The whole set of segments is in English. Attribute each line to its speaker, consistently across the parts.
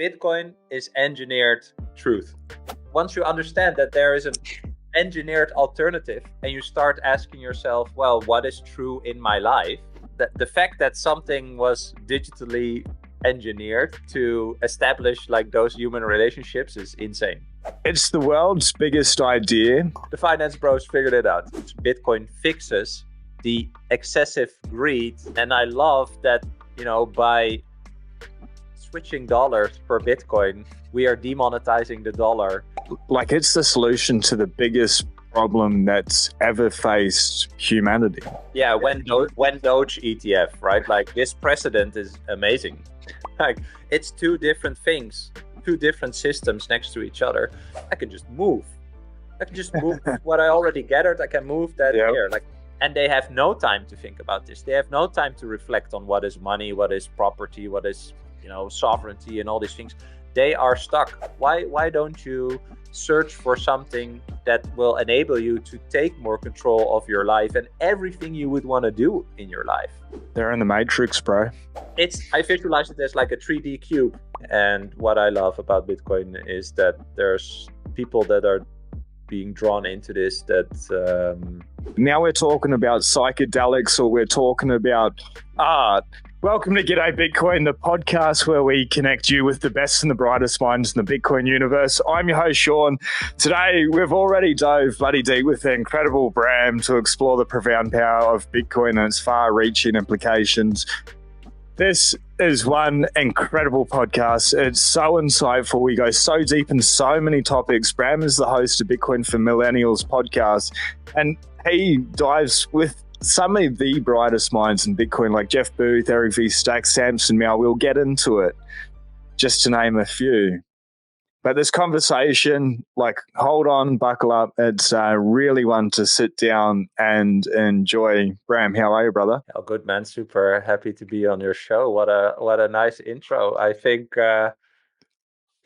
Speaker 1: Bitcoin is engineered truth. Once you understand that there is an engineered alternative and you start asking yourself, well, what is true in my life? That the fact that something was digitally engineered to establish like those human relationships is insane.
Speaker 2: It's the world's biggest idea.
Speaker 1: The finance bros figured it out. Bitcoin fixes the excessive greed. And I love that, by switching dollars per Bitcoin, we are demonetizing the dollar.
Speaker 2: Like, it's the solution to the biggest problem that's ever faced humanity.
Speaker 1: Yeah, when Doge ETF, right? Like, this precedent is amazing. Like, it's two different things, two different systems next to each other. I can just move what I already gathered. I can move that here. And they have no time to think about this. They have no time to reflect on what is money, what is property, what is sovereignty, and all these things. They are stuck. Why don't you search for something that will enable you to take more control of your life and everything you would want to do in your life?
Speaker 2: They're in the matrix, bro.
Speaker 1: I visualize it as like a 3D cube. And what I love about Bitcoin is that there's people that are being drawn into this that
Speaker 2: now we're talking about psychedelics, or we're talking about art. Welcome to G'day Bitcoin, the podcast where we connect you with the best and the brightest minds in the Bitcoin universe. I'm your host, Sean. Today, we've already dove bloody deep with the incredible Bram to explore the profound power of Bitcoin and its far-reaching implications. This is one incredible podcast. It's so insightful. We go so deep in so many topics. Bram is the host of Bitcoin for Millennials podcast, and he dives with some of the brightest minds in Bitcoin, like Jeff Booth, Eric V. Stack, Samson Mao. We'll get into it, just to name a few. But this conversation, hold on, buckle up. It's really one to sit down and enjoy. Bram, how are you, brother?
Speaker 1: Oh, good, man. Super happy to be on your show. What a nice intro. I think, yeah,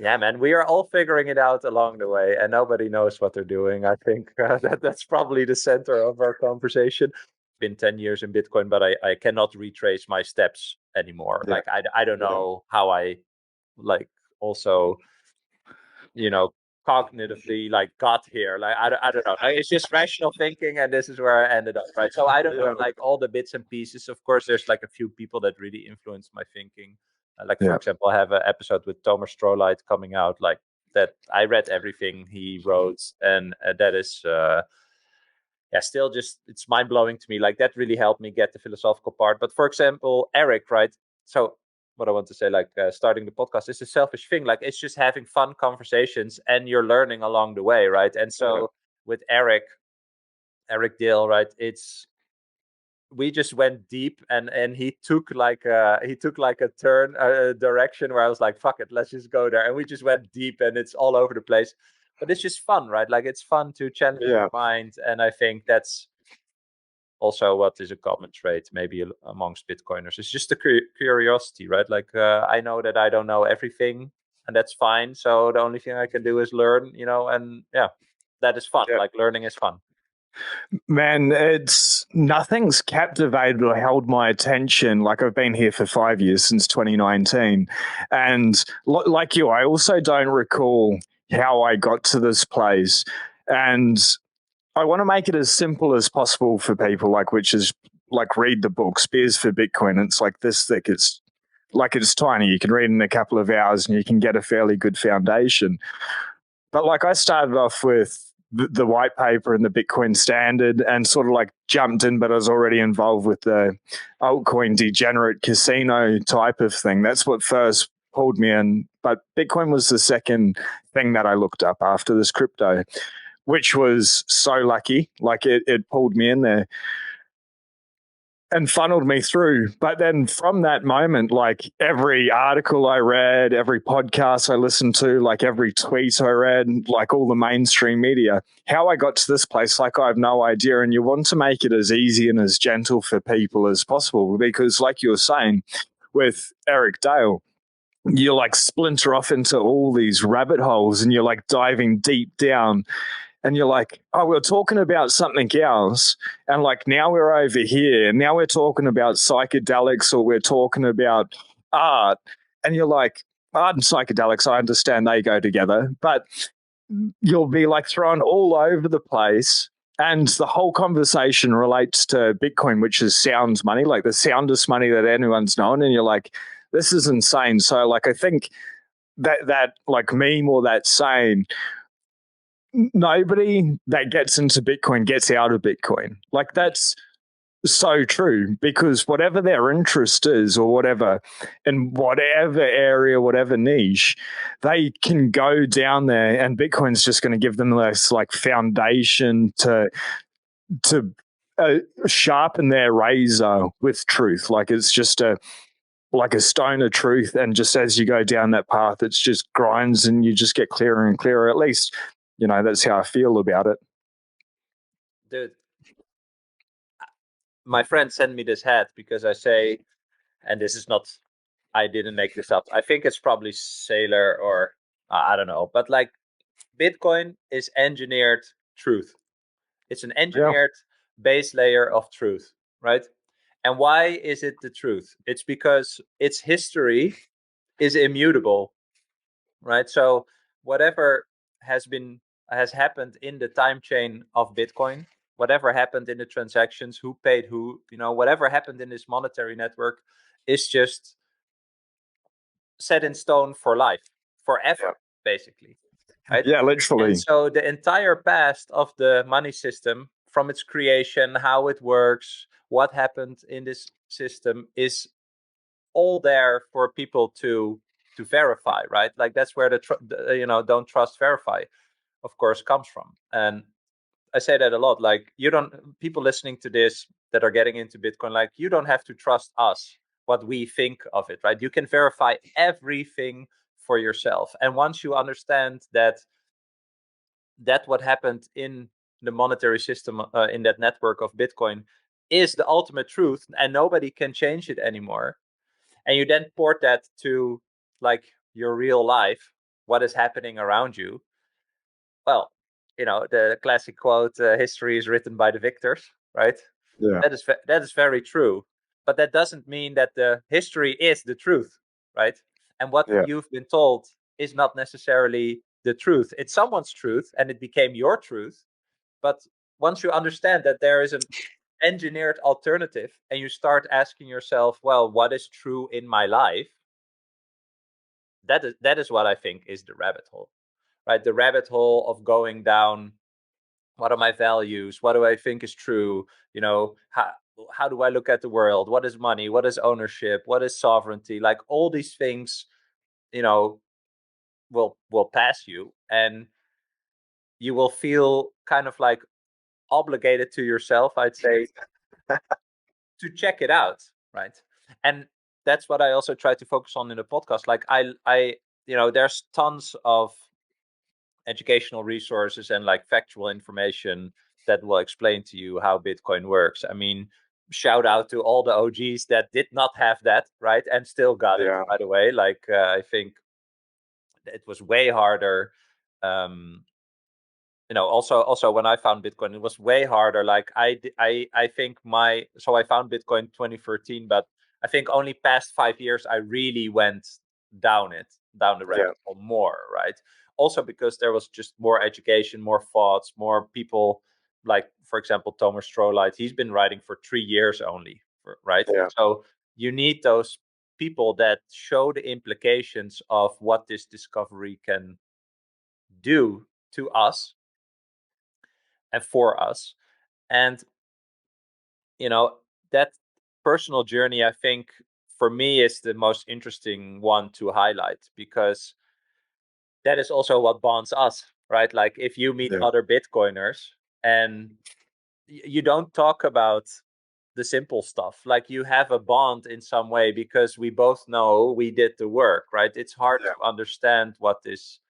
Speaker 1: man, we are all figuring it out along the way, and nobody knows what they're doing. I think that's probably the center of our conversation. Been 10 years in Bitcoin, but I cannot retrace my steps anymore. Yeah. I don't know how I also cognitively got here. I don't know. It's just rational thinking, and this is where I ended up, right? So I don't know all the bits and pieces. Of course, there's a few people that really influenced my thinking. For example, I have an episode with Thomas Strolight coming out that. I read everything he wrote, and that is still just, it's mind-blowing to me. That really helped me get the philosophical part. But for example, Eric, right? So what I want to say, starting the podcast is a selfish thing. It's just having fun conversations and you're learning along the way, right? And so with Eric Dale, right, we just went deep, and he took a turn, a direction where I was like, fuck it, let's just go there. And we just went deep, and it's all over the place. But it's just fun, right? It's fun to challenge your mind. And I think that's also what is a common trait maybe amongst Bitcoiners. It's just the curiosity, right? I know that I don't know everything, and that's fine. So the only thing I can do is learn, and that is fun. Learning is fun.
Speaker 2: Man, nothing's captivated or held my attention. I've been here for 5 years, since 2019. And like you, I also don't recall how I got to this place. And I want to make it as simple as possible for people, which is read the book, Spears for Bitcoin. It's this thick. It's tiny. You can read in a couple of hours and you can get a fairly good foundation. But I started off with the white paper and the Bitcoin standard and sort of jumped in, but I was already involved with the altcoin degenerate casino type of thing. That's what first pulled me in. But Bitcoin was the second thing that I looked up after this crypto, which was so lucky. It pulled me in there and funneled me through. But then from that moment, every article I read, every podcast I listened to, every tweet I read, all the mainstream media, how I got to this place, I have no idea. And you want to make it as easy and as gentle for people as possible, because like you were saying with Eric Dale, you splinter off into all these rabbit holes and you're diving deep down. And you're we're talking about something else. And now we're over here. And now we're talking about psychedelics, or we're talking about art. And you're art and psychedelics, I understand they go together, but you'll be like thrown all over the place. And the whole conversation relates to Bitcoin, which is sounds money, like the soundest money that anyone's known. And you're like, this is insane. So, like, I think that like meme or that saying, nobody that gets into Bitcoin gets out of Bitcoin. Like, that's so true, because whatever their interest is, or whatever, in whatever area, whatever niche, they can go down there, and Bitcoin's just going to give them this like foundation to sharpen their razor with truth. Like, it's just a stone of truth, and just as you go down that path, it's just grinds, and you just get clearer and clearer. At least, that's how I feel about it.
Speaker 1: Dude, my friend sent me this hat because I say, and this is not, I didn't make this up. I think it's probably Sailor or I don't know, but like Bitcoin is engineered truth. It's an engineered base layer of truth, right? And why is it the truth? It's because its history is immutable, right? So whatever has happened in the time chain of Bitcoin, whatever happened in the transactions, who paid who, whatever happened in this monetary network is just set in stone for life, forever, basically. Right?
Speaker 2: Yeah, literally.
Speaker 1: And so the entire past of the money system, from its creation, how it works, what happened in this system, is all there for people to verify, right? Like that's where the don't trust, verify, of course, comes from. And I say that a lot. Like, people listening to this that are getting into Bitcoin, like, you don't have to trust us, what we think of it, right? You can verify everything for yourself. And once you understand that what happened in the monetary system, in that network of Bitcoin, is the ultimate truth, and nobody can change it anymore, and you then port that to like your real life, what is happening around you, well, the classic quote, history is written by the victors, right?
Speaker 2: Yeah.
Speaker 1: That is very true, but that doesn't mean that the history is the truth, right? And what you've been told is not necessarily the truth. It's someone's truth, and it became your truth. But once you understand that there is an engineered alternative, and you start asking yourself, well, what is true in my life? That is what I think is the rabbit hole, right? The rabbit hole of going down, what are my values? What do I think is true? How do I look at the world? What is money? What is ownership? What is sovereignty? Like, all these things, will pass you, and you will feel kind of like obligated to yourself, I'd say, to check it out, right? And that's what I also try to focus on in the podcast. Like, there's tons of educational resources and like factual information that will explain to you how Bitcoin works. I mean, shout out to all the OGs that did not have that, right? And still got it, by the way. Like, I think it was way harder. Also when I found Bitcoin, it was way harder. Like, I think so I found Bitcoin 2013, but I think only past 5 years I really went down the rabbit hole more, right? Also because there was just more education, more thoughts, more people, like, for example, Thomas Strolight, he's been writing for 3 years only, right? So you need those people that show the implications of what this discovery can do to us and for us. And that personal journey, I think, for me, is the most interesting one to highlight, because that is also what bonds us, right? Like, if you meet other Bitcoiners, and you don't talk about the simple stuff, like, you have a bond in some way because we both know we did the work, right? It's hard to understand what this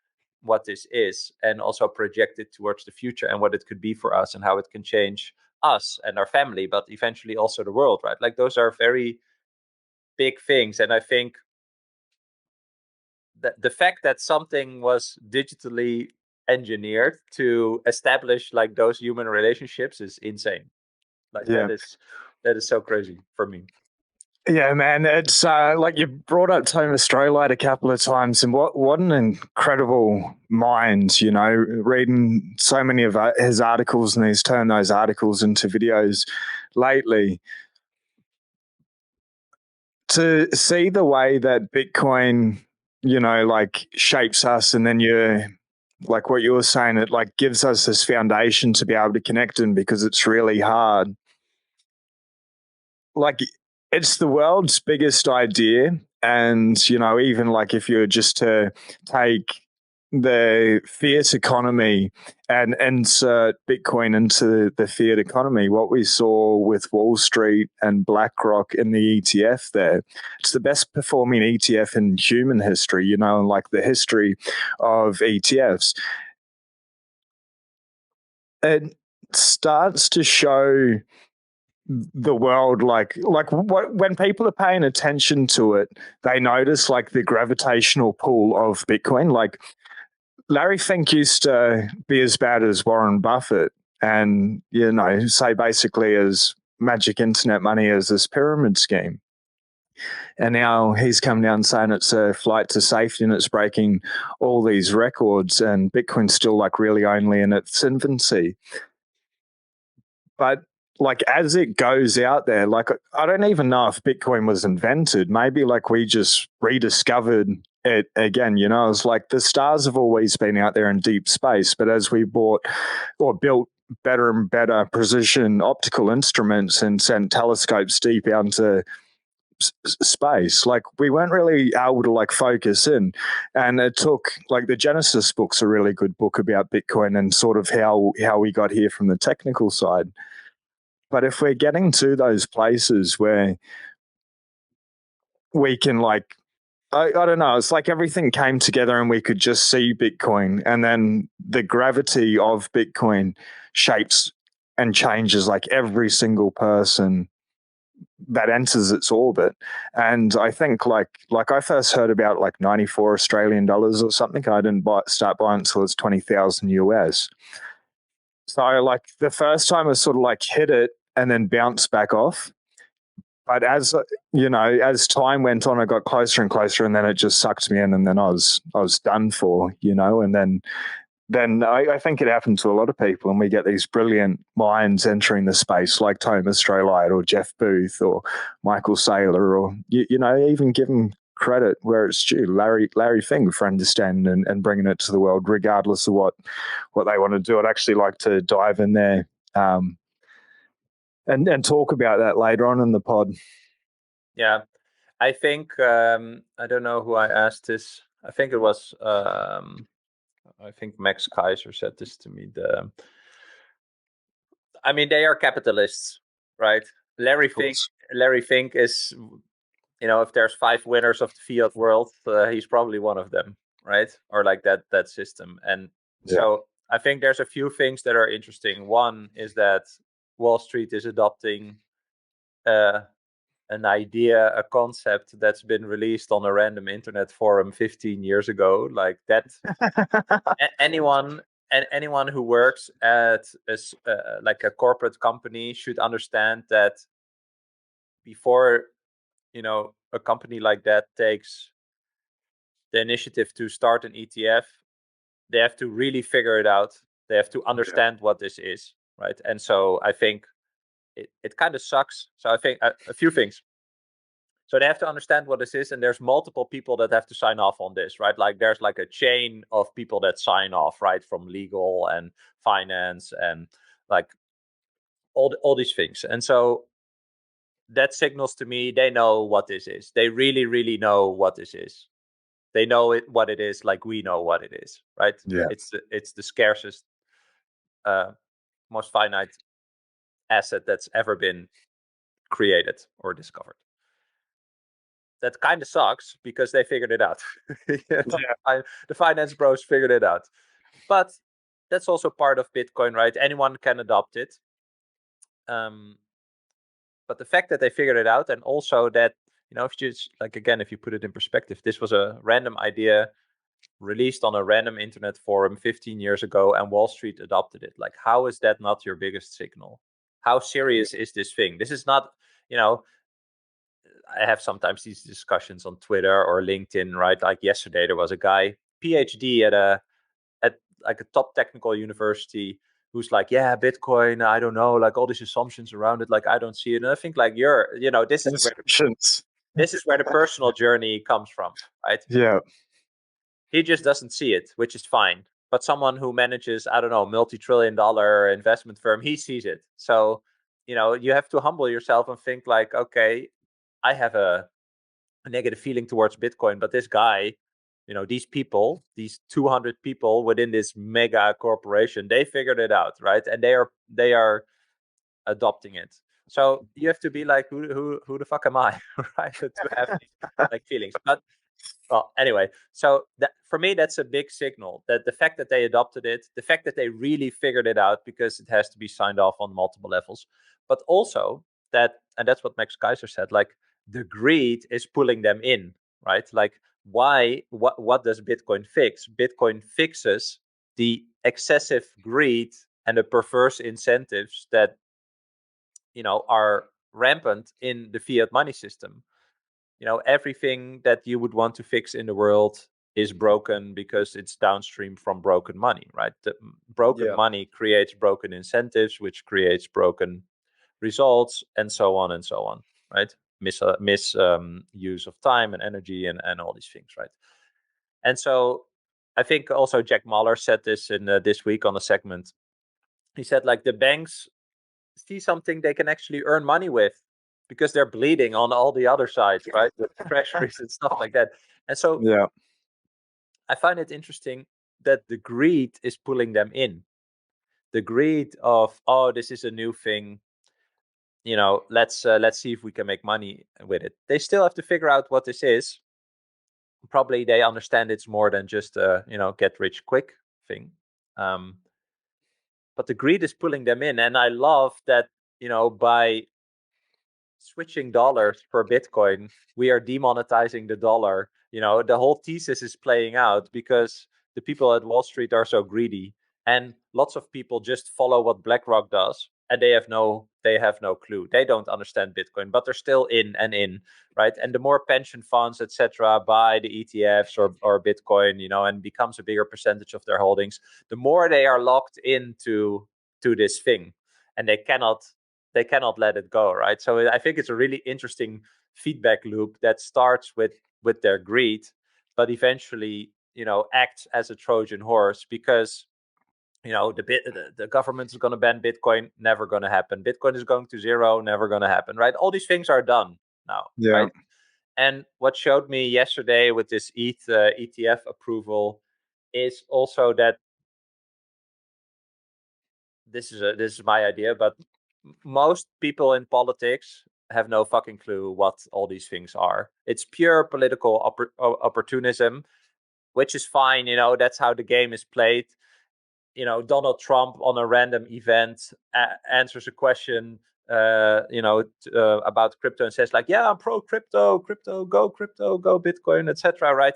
Speaker 1: is, and also project it towards the future and what it could be for us and how it can change us and our family, but eventually also the world, right? Like, those are very big things. And I think that the fact that something was digitally engineered to establish like those human relationships is insane. Like, that is so crazy for me.
Speaker 2: Yeah, man, it's like you brought up Thomas Strolite a couple of times, and what an incredible mind, you know, reading so many of his articles, and he's turned those articles into videos lately. To see the way that Bitcoin, you know, like shapes us, and then you like what you were saying, it like gives us this foundation to be able to connect in because it's really hard. Like it's the world's biggest idea, and you know, even like if you were just to take the fiat economy and insert Bitcoin into the fiat economy, what we saw with Wall Street and BlackRock in the ETF there, it's the best performing ETF in human history, you know, and like the history of ETFs. It starts to show the world like what, when people are paying attention to it, they notice like the gravitational pull of Bitcoin. Like Larry Fink used to be as bad as Warren Buffett, and you know, say basically as magic internet money as this pyramid scheme. And now he's come down saying it's a flight to safety and it's breaking all these records, and Bitcoin's still like really only in its infancy. But like as it goes out there, like I don't even know if Bitcoin was invented. Maybe like we just rediscovered it again. You know, it's like the stars have always been out there in deep space, but as we bought or built better and better precision optical instruments and sent telescopes deep out into space, like we weren't really able to like focus in. And it took like the Genesis book's a really good book about Bitcoin and sort of how we got here from the technical side. But if we're getting to those places where we can like I don't know, it's like everything came together and we could just see Bitcoin, and then the gravity of Bitcoin shapes and changes like every single person that enters its orbit. And I think like I first heard about like 94 Australian dollars or something. I didn't start buying until it's 20,000 US. So like the first time I sort of like hit it and then bounced back off. But as you know, as time went on, I got closer and closer, and then it just sucked me in, and then I was done for, you know. And then I think it happened to a lot of people, and we get these brilliant minds entering the space, like Thomas Strolite or Jeff Booth or Michael Saylor, or you know, even give them credit where it's due, Larry Fink, for understanding and bringing it to the world, regardless of what they want to do. I'd actually like to dive in there. And talk about that later on in the pod.
Speaker 1: Yeah, I think I don't know who I asked this. I think it was I think Max Kaiser said this to me. I mean, they are capitalists, right? Larry Fink is, you know, if there's 5 winners of the fiat world, he's probably one of them, right? Or like that system. And so I think there's a few things that are interesting. One is that Wall Street is adopting an idea, a concept that's been released on a random internet forum 15 years ago. Like that, anyone and anyone who works at like a corporate company should understand that before, you know, a company like that takes the initiative to start an ETF, they have to really figure it out. They have to understand what this is, right? And so I think it kind of sucks. So I think a few things. So they have to understand what this is, and there's multiple people that have to sign off on this, right? Like there's like a chain of people that sign off, right? From legal and finance and like all these things. And so that signals to me they know what this is. They really, really know what this is. They know what it is, like we know what it is, right?
Speaker 2: Yeah.
Speaker 1: It's the scarcest, most finite asset that's ever been created or discovered. That kind of sucks because they figured it out. You know, the finance bros figured it out. But that's also part of Bitcoin, right? Anyone can adopt it. But the fact that they figured it out, and also that, you know, if you just, like, again, if you put it in perspective, this was a random idea released on a random internet forum 15 years ago, and Wall Street adopted it. Like, how is that not your biggest signal? How serious is this thing? This is not, you know, I have sometimes these discussions on Twitter or LinkedIn, right? Like yesterday, there was a guy, PhD at like a top technical university, who's like, yeah, Bitcoin, I don't know, like all these assumptions around it, like I don't see it. And I think like this is where the personal journey comes from, right?
Speaker 2: Yeah.
Speaker 1: He just doesn't see it, which is fine. But someone who manages, I don't know, multi-trillion-dollar investment firm, he sees it. So, you have to humble yourself and think like, okay, I have a negative feeling towards Bitcoin, but this guy, these people, these 200 people within this mega corporation, they figured it out, right? And they are adopting it. So you have to be like, who the fuck am I, right? To have like feelings. But well, anyway, so for me, that's a big signal that the fact that they adopted it, the fact that they really figured it out, because it has to be signed off on multiple levels, but also and that's what Max Kaiser said, like the greed is pulling them in, right? Like what does Bitcoin fix? Bitcoin fixes the excessive greed and the perverse incentives that, are rampant in the fiat money system. Everything that you would want to fix in the world is broken because it's downstream from broken money, right? The broken money creates broken incentives, which creates broken results, and so on, right? Use of time and energy and all these things, right? And so I think also Jack Mahler said this in this week on a segment. He said, like, the banks see something they can actually earn money with because they're bleeding on all the other sides, right? With treasuries and stuff like that. And so I find it interesting that the greed is pulling them in. The greed of, oh, this is a new thing. Let's see if we can make money with it. They still have to figure out what this is. Probably they understand it's more than just a get rich quick thing. But the greed is pulling them in, and I love that by switching dollars for Bitcoin, we are demonetizing the dollar. The whole thesis is playing out because the people at Wall Street are so greedy, and lots of people just follow what BlackRock does, and they have no clue. They don't understand Bitcoin, but they're still in, right? And the more pension funds, etc., buy the ETFs or Bitcoin, and becomes a bigger percentage of their holdings, the more they are locked into this thing, and they cannot let it go, right? So I think it's a really interesting feedback loop that starts with their greed, but eventually acts as a Trojan horse, because the government is going to ban Bitcoin, never going to happen. Bitcoin is going to zero, never going to happen, right? All these things are done now, right? And what showed me yesterday with this ETH ETF approval is also that this is my idea, but most people in politics have no fucking clue what all these things are. It's pure political opportunism, which is fine. That's how the game is played. Donald Trump on a random event answers a question, about crypto, and says like, "Yeah, I'm pro crypto, go Bitcoin, etc." Right?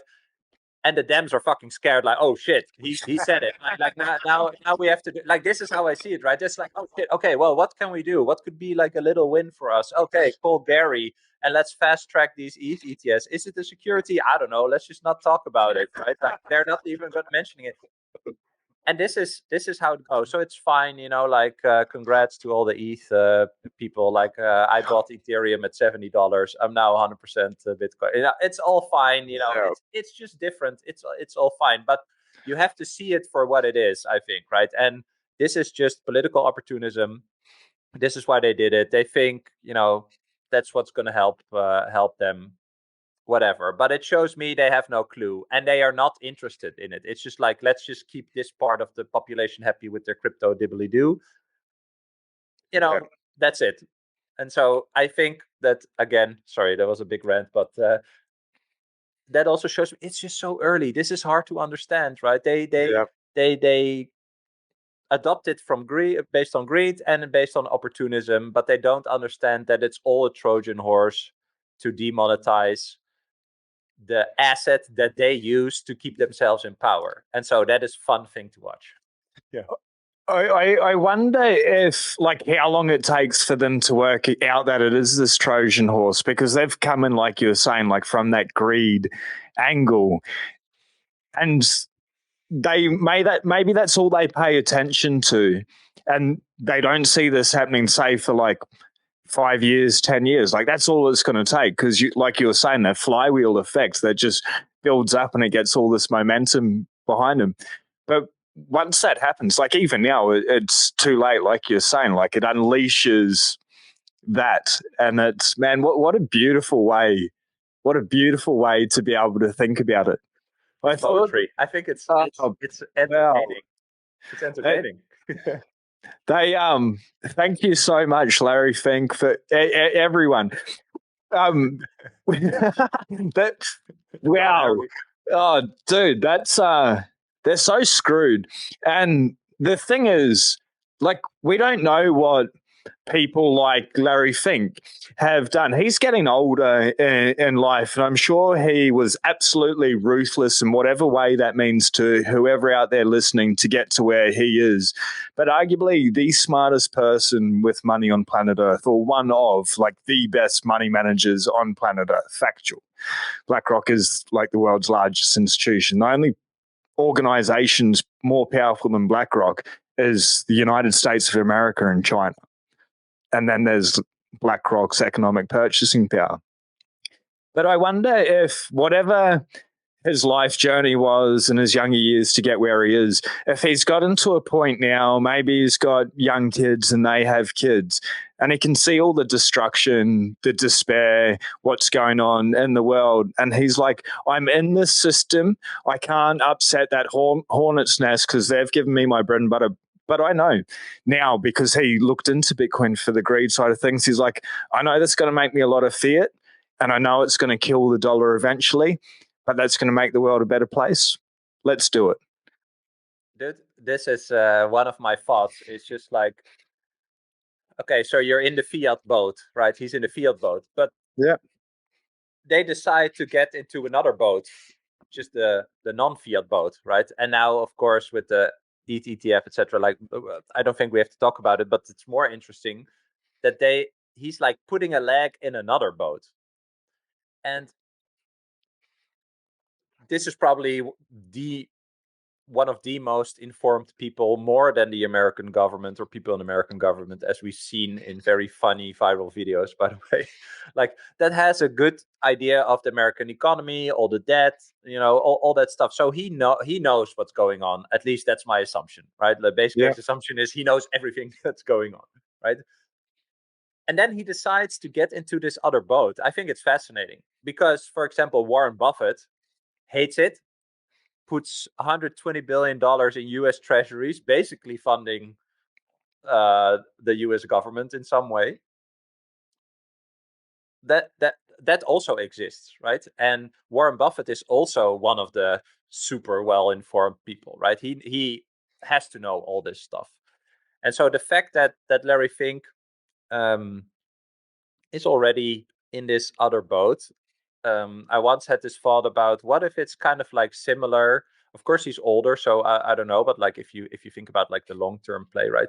Speaker 1: And the Dems are fucking scared, like, oh shit, he said it. Like now we have to do, like, this is how I see it, right? Just like, oh shit, okay, well, what can we do? What could be like a little win for us? Okay, call Gary and let's fast track these ETS. Is it a security? I don't know. Let's just not talk about it, right? Like, they're not even mentioning it. And this is how it goes. So it's fine, like, congrats to all the ETH people. Like, I bought Ethereum at $70. I'm now 100% Bitcoin. It's all fine. It's just different. It's all fine. But you have to see it for what it is, I think, right? And this is just political opportunism. This is why they did it. They think, that's what's going to help them, whatever. But it shows me they have no clue, and they are not interested in it. It's just like, let's just keep this part of the population happy with their crypto dibbly do. That's it. And so I think that, again, sorry, that was a big rant, but that also shows me it's just so early. This is hard to understand, right? They adopt it from greed, based on greed and based on opportunism, but they don't understand that it's all a Trojan horse to demonetize the asset that they use to keep themselves in power. And so that is fun thing to watch. Yeah.
Speaker 2: I wonder if, like, how long it takes for them to work out that it is this Trojan horse, because they've come in, like you were saying, like from that greed angle, and maybe that's all they pay attention to, and they don't see this happening, say, for like 5 years, 10 years. Like that's all it's going to take, because like you were saying, that flywheel effect that just builds up and it gets all this momentum behind them. But once that happens, like even now, it's too late. Like you're saying, like it unleashes that, and it's, man, what a beautiful way! What a beautiful way to be able to think about it. I thought,
Speaker 1: Poetry. I think it's
Speaker 2: oh,
Speaker 1: it's
Speaker 2: wow,
Speaker 1: entertaining. It's entertaining.
Speaker 2: they thank you so much, Larry Fink, for everyone. That, wow. Oh, dude, that's they're so screwed. And the thing is, like, we don't know what people like Larry Fink have done. He's getting older in life, and I'm sure he was absolutely ruthless in whatever way that means to whoever out there listening to get to where he is. But arguably the smartest person with money on planet Earth, or one of like the best money managers on planet Earth. Factual. BlackRock is like the world's largest institution. The only organizations more powerful than BlackRock is the United States of America and China. And then there's BlackRock's economic purchasing power. But I wonder if whatever his life journey was in his younger years to get where he is, if he's gotten to a point now, maybe he's got young kids and they have kids, and he can see all the destruction, the despair, what's going on in the world. And he's like, I'm in this system. I can't upset that hornet's nest because they've given me my bread and butter. But I know now, because he looked into Bitcoin for the greed side of things, he's like, I know that's going to make me a lot of fiat, and I know it's going to kill the dollar eventually, but that's going to make the world a better place. Let's do it.
Speaker 1: Dude, this is one of my thoughts. It's just like, okay, so you're in the fiat boat, right? He's in the fiat boat, but
Speaker 2: yeah,
Speaker 1: they decide to get into another boat, just the non-fiat boat, right? And now, of course, with the ETH ETF, etc., like I don't think we have to talk about it, but it's more interesting that he's like putting a leg in another boat, and this is probably the one of the most informed people, more than the American government or people in the American government, as we've seen in very funny viral videos, by the way. Like, that has a good idea of the American economy, all the debt, all that stuff. So he knows what's going on. At least that's my assumption, right? The base case assumption is he knows everything that's going on, right? And then he decides to get into this other boat. I think it's fascinating because, for example, Warren Buffett hates it, puts $120 billion in US treasuries, basically funding the US government in some way. That also exists, right? And Warren Buffett is also one of the super well-informed people, right? He has to know all this stuff. And so the fact that Larry Fink is already in this other boat, I once had this thought about, what if it's kind of like similar. Of course, he's older, so I don't know. But like, if you think about like the long-term play, right?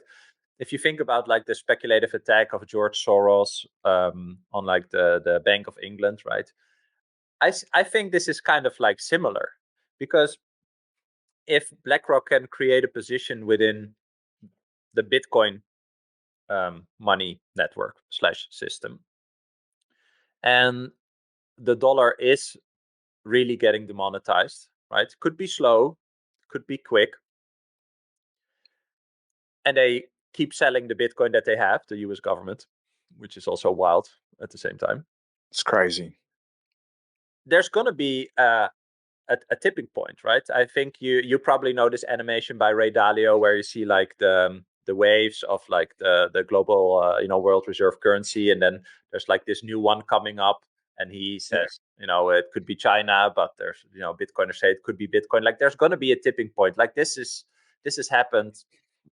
Speaker 1: If you think about like the speculative attack of George Soros on like the Bank of England, right? I think this is kind of like similar, because if BlackRock can create a position within the Bitcoin money network / system, and the dollar is really getting demonetized, right? Could be slow, could be quick, and they keep selling the Bitcoin that they have, the US government, which is also wild at the same time.
Speaker 2: It's crazy.
Speaker 1: There's going to be a tipping point, right? I think you probably know this animation by Ray Dalio, where you see like the waves of like the global world reserve currency, and then there's like this new one coming up, and he says, it could be China, but there's Bitcoiners say it could be Bitcoin. Like, there's going to be a tipping point. Like, this has happened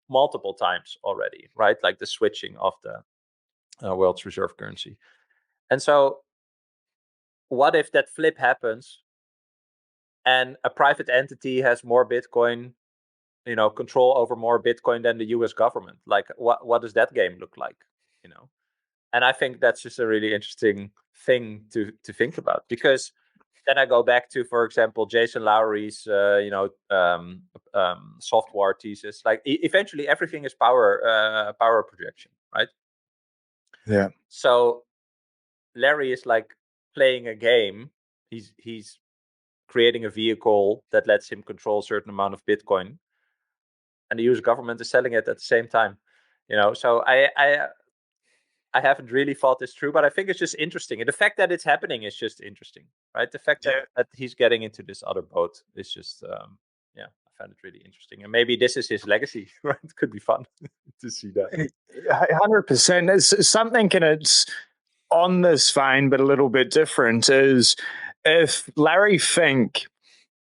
Speaker 1: multiple times already, right? Like the switching of the world's reserve currency. And so what if that flip happens and a private entity has more Bitcoin control over more Bitcoin than the US government. Like, what does that game look like? And I think that's just a really interesting thing to think about, because then I go back to, for example, Jason Lowery's software thesis. Like, eventually everything is power projection, right?
Speaker 2: Yeah.
Speaker 1: So Larry is like playing a game. He's creating a vehicle that lets him control a certain amount of Bitcoin, and the US government is selling it at the same time. So I haven't really thought this through, but I think it's just interesting. And the fact that it's happening is just interesting, right? The fact that he's getting into this other boat is just, I find it really interesting. And maybe this is his legacy, right? It could be fun to see that.
Speaker 2: 100%. It's something, and it's on this vein, but a little bit different, is if Larry Fink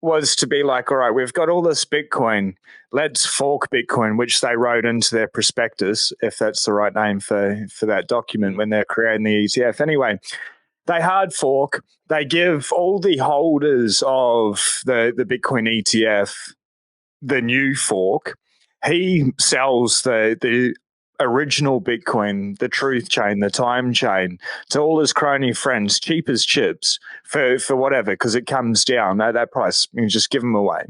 Speaker 2: was to be like, all right, we've got all this Bitcoin, let's fork Bitcoin, which they wrote into their prospectus, if that's the right name for that document when they're creating the ETF. Anyway, they hard fork, they give all the holders of the Bitcoin ETF the new fork. He sells the original Bitcoin, the truth chain, the time chain, to all his crony friends, cheap as chips, for whatever, because it comes down at that price. You just give them away.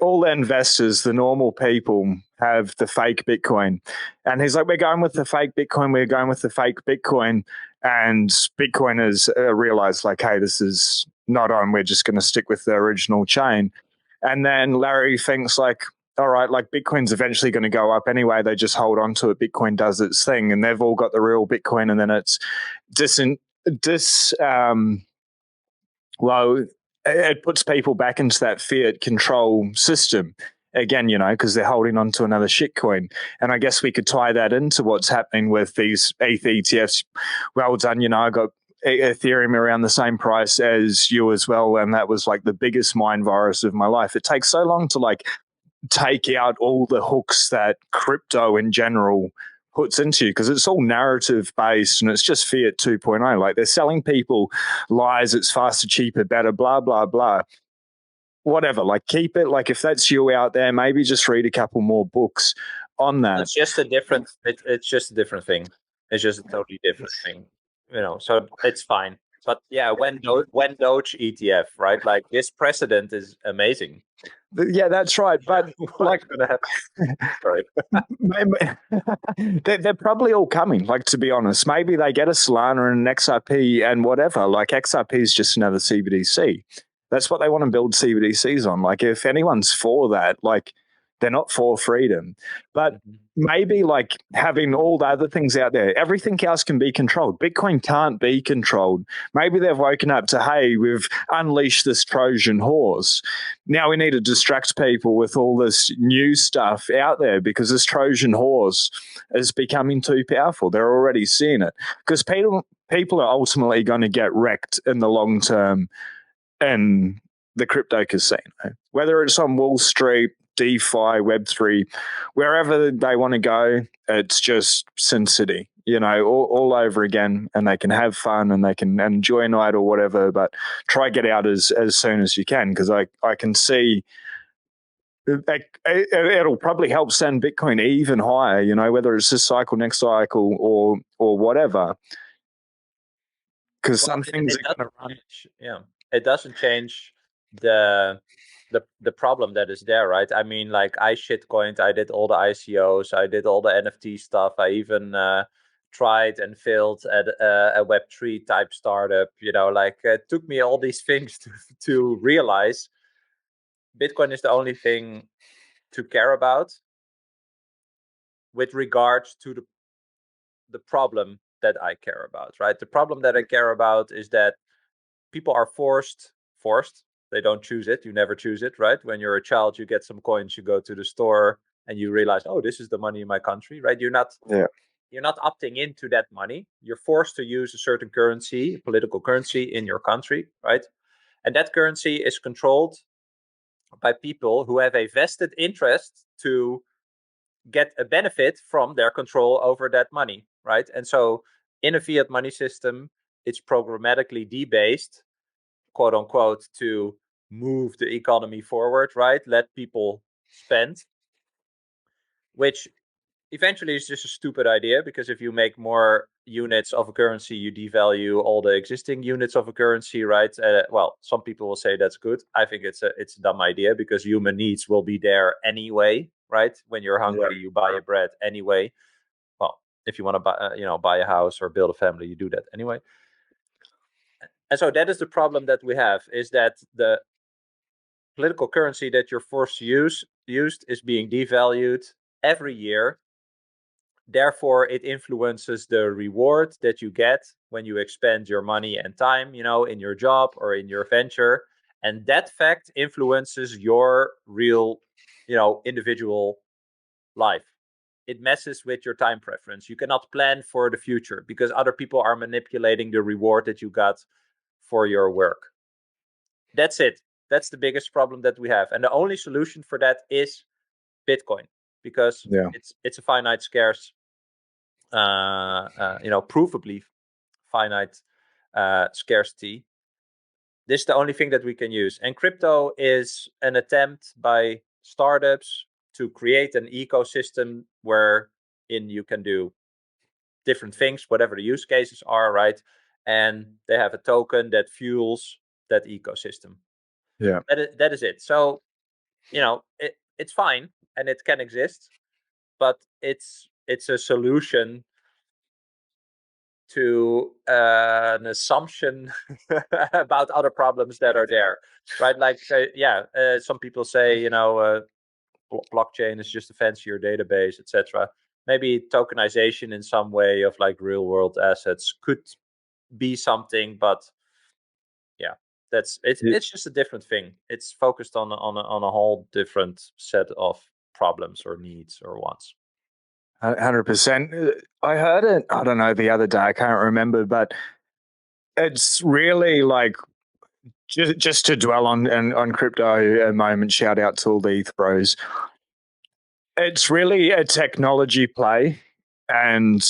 Speaker 2: All the investors, the normal people, have the fake Bitcoin. And he's like, we're going with the fake Bitcoin, we're going with the fake Bitcoin. And Bitcoiners realize, like, hey, this is not on, we're just going to stick with the original chain. And then Larry thinks, like, all right, like, Bitcoin's eventually going to go up anyway. They just hold on to it. Bitcoin does its thing, and they've all got the real Bitcoin, and then it's it puts people back into that fiat control system again, because they're holding on to another shitcoin. And I guess we could tie that into what's happening with these ETH ETFs. Well done, I got Ethereum around the same price as you as well, and that was like the biggest mind virus of my life. It takes so long to like take out all the hooks that crypto in general puts into you, because it's all narrative based and it's just fiat 2.0. Like, they're selling people lies, it's faster, cheaper, better, blah blah blah, whatever. Like, keep it, like, if that's you out there, maybe just read a couple more books on that.
Speaker 1: It's just a different it's just a different thing. It's just a totally different thing, so it's fine. But yeah, when Doge ETF, right? Like, this precedent is amazing.
Speaker 2: Yeah, that's right. But like,
Speaker 1: gonna happen? Sorry.
Speaker 2: they're probably all coming. Like, to be honest, maybe they get a Solana and an XRP and whatever. Like, XRP is just another CBDC. That's what they want to build CBDCs on. Like, if anyone's for that, like, they're not for freedom. But maybe, like, having all the other things out there, everything else can be controlled. Bitcoin can't be controlled. Maybe they've woken up to, hey, we've unleashed this Trojan horse. Now we need to distract people with all this new stuff out there, because this Trojan horse is becoming too powerful. They're already seeing it, because people are ultimately going to get wrecked in the long term in the crypto casino, whether it's on Wall Street, DeFi, Web3, wherever they want to go. It's just Sin City, all over again, and they can have fun and they can enjoy a night or whatever, but try get out as soon as you can, because I can see it'll probably help send Bitcoin even higher, whether it's this cycle, next cycle, or whatever. Because some things are going to run.
Speaker 1: Yeah, it doesn't change the problem that is there, right? I mean, like, I shitcoined, I did all the ICOs, I did all the NFT stuff, I even tried and failed at a Web3 type startup. Like, it took me all these things to realize Bitcoin is the only thing to care about with regards to the problem that I care about, right? The problem that I care about is that people are forced. They don't choose it. You never choose it, right? When you're a child, you get some coins, you go to the store, and you realize, oh, this is the money in my country, right? You're not opting into that money. You're forced to use a certain currency, political currency in your country, right? And that currency is controlled by people who have a vested interest to get a benefit from their control over that money, right? And so in a fiat money system, it's programmatically debased, quote unquote, to move the economy forward, right? Let people spent, which eventually is just a stupid idea, because if you make more units of a currency, you devalue all the existing units of a currency, right? Well, some people will say that's good. I think it's a dumb idea, because human needs will be there anyway, right? When you're hungry, you buy a bread anyway. Well, if you want to buy a house or build a family, you do that anyway. And so that is the problem that we have, is that the political currency that you're forced to used is being devalued every year. Therefore, it influences the reward that you get when you expend your money and time, in your job or in your venture. And that fact influences your real, individual life. It messes with your time preference. You cannot plan for the future because other people are manipulating the reward that you got for your work. That's it. That's the biggest problem that we have. And the only solution for that is Bitcoin, because it's a finite, scarce, provably finite scarcity. This is the only thing that we can use. And crypto is an attempt by startups to create an ecosystem wherein you can do different things, whatever the use cases are, right? And they have a token that fuels that ecosystem.
Speaker 2: Yeah.
Speaker 1: That is it. So, it's fine and it can exist, but it's a solution to an assumption about other problems that are there, right? Like, some people say, blockchain is just a fancier database, etc. Maybe tokenization in some way of like real world assets could be something, but yeah, it's just a different thing. It's focused on a whole different set of problems or needs or wants.
Speaker 2: 100%. I heard it, I don't know, the other day, I can't remember, but it's really like, just to dwell on crypto a moment, shout out to all the ETH bros. It's really a technology play, and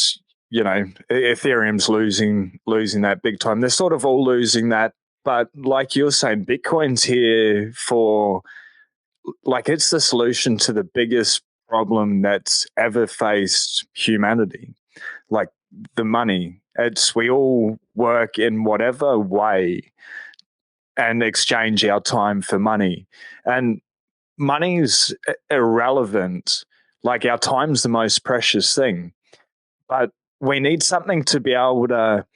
Speaker 2: Ethereum's losing that big time. They're sort of all losing that, but like you're saying, Bitcoin's here for, like, it's the solution to the biggest problem that's ever faced humanity, like the money. We all work in whatever way and exchange our time for money, and money's irrelevant. Like, our time's the most precious thing, but we need something to be able to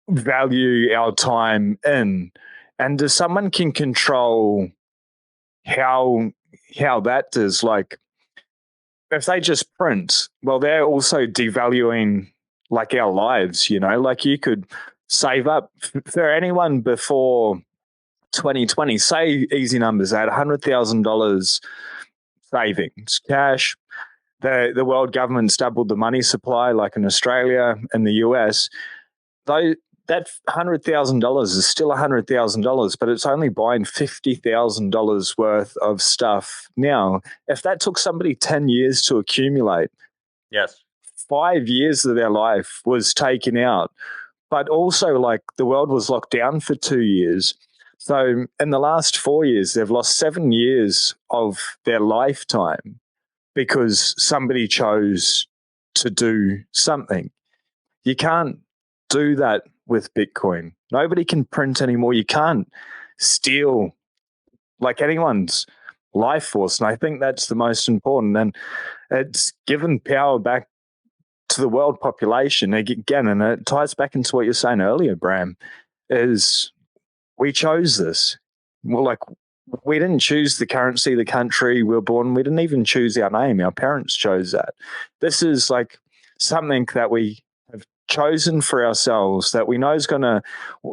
Speaker 2: value our time in. And if someone can control how that is, like, if they just print, well, they're also devaluing like our lives, like you could save up for anyone before 2020, say easy numbers, they had $100,000 savings, cash. The world government's doubled the money supply, like in Australia and the US. Though that $100,000 is still $100,000, but it's only buying $50,000 worth of stuff now. If that took somebody 10 years to accumulate,
Speaker 1: yes,
Speaker 2: 5 years of their life was taken out. But also, like, the world was locked down for 2 years. So in the last 4 years, they've lost 7 years of their lifetime because somebody chose to do something. You can't do that with Bitcoin. Nobody can print anymore. You can't steal like anyone's life force. And I think that's the most important. And it's given power back to the world population again. And it ties back into what you're saying earlier, Bram, is we chose this. Well, like, we didn't choose the currency, the country we were born. We didn't even choose our name. Our parents chose that. This is like something that we have chosen for ourselves, that we know is going to,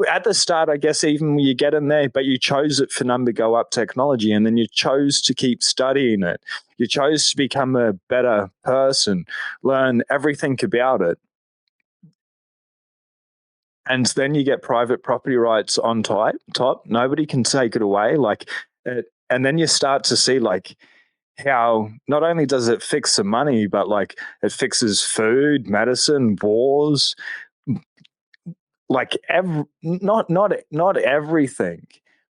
Speaker 2: at the start, I guess, even when you get in there, but you chose it for number go up technology, and then you chose to keep studying it. You chose to become a better person, learn everything about it. And then you get private property rights on top. Nobody can take it away. And then you start to see, like, how not only does it fix the money, but like it fixes food, medicine, wars, like not everything,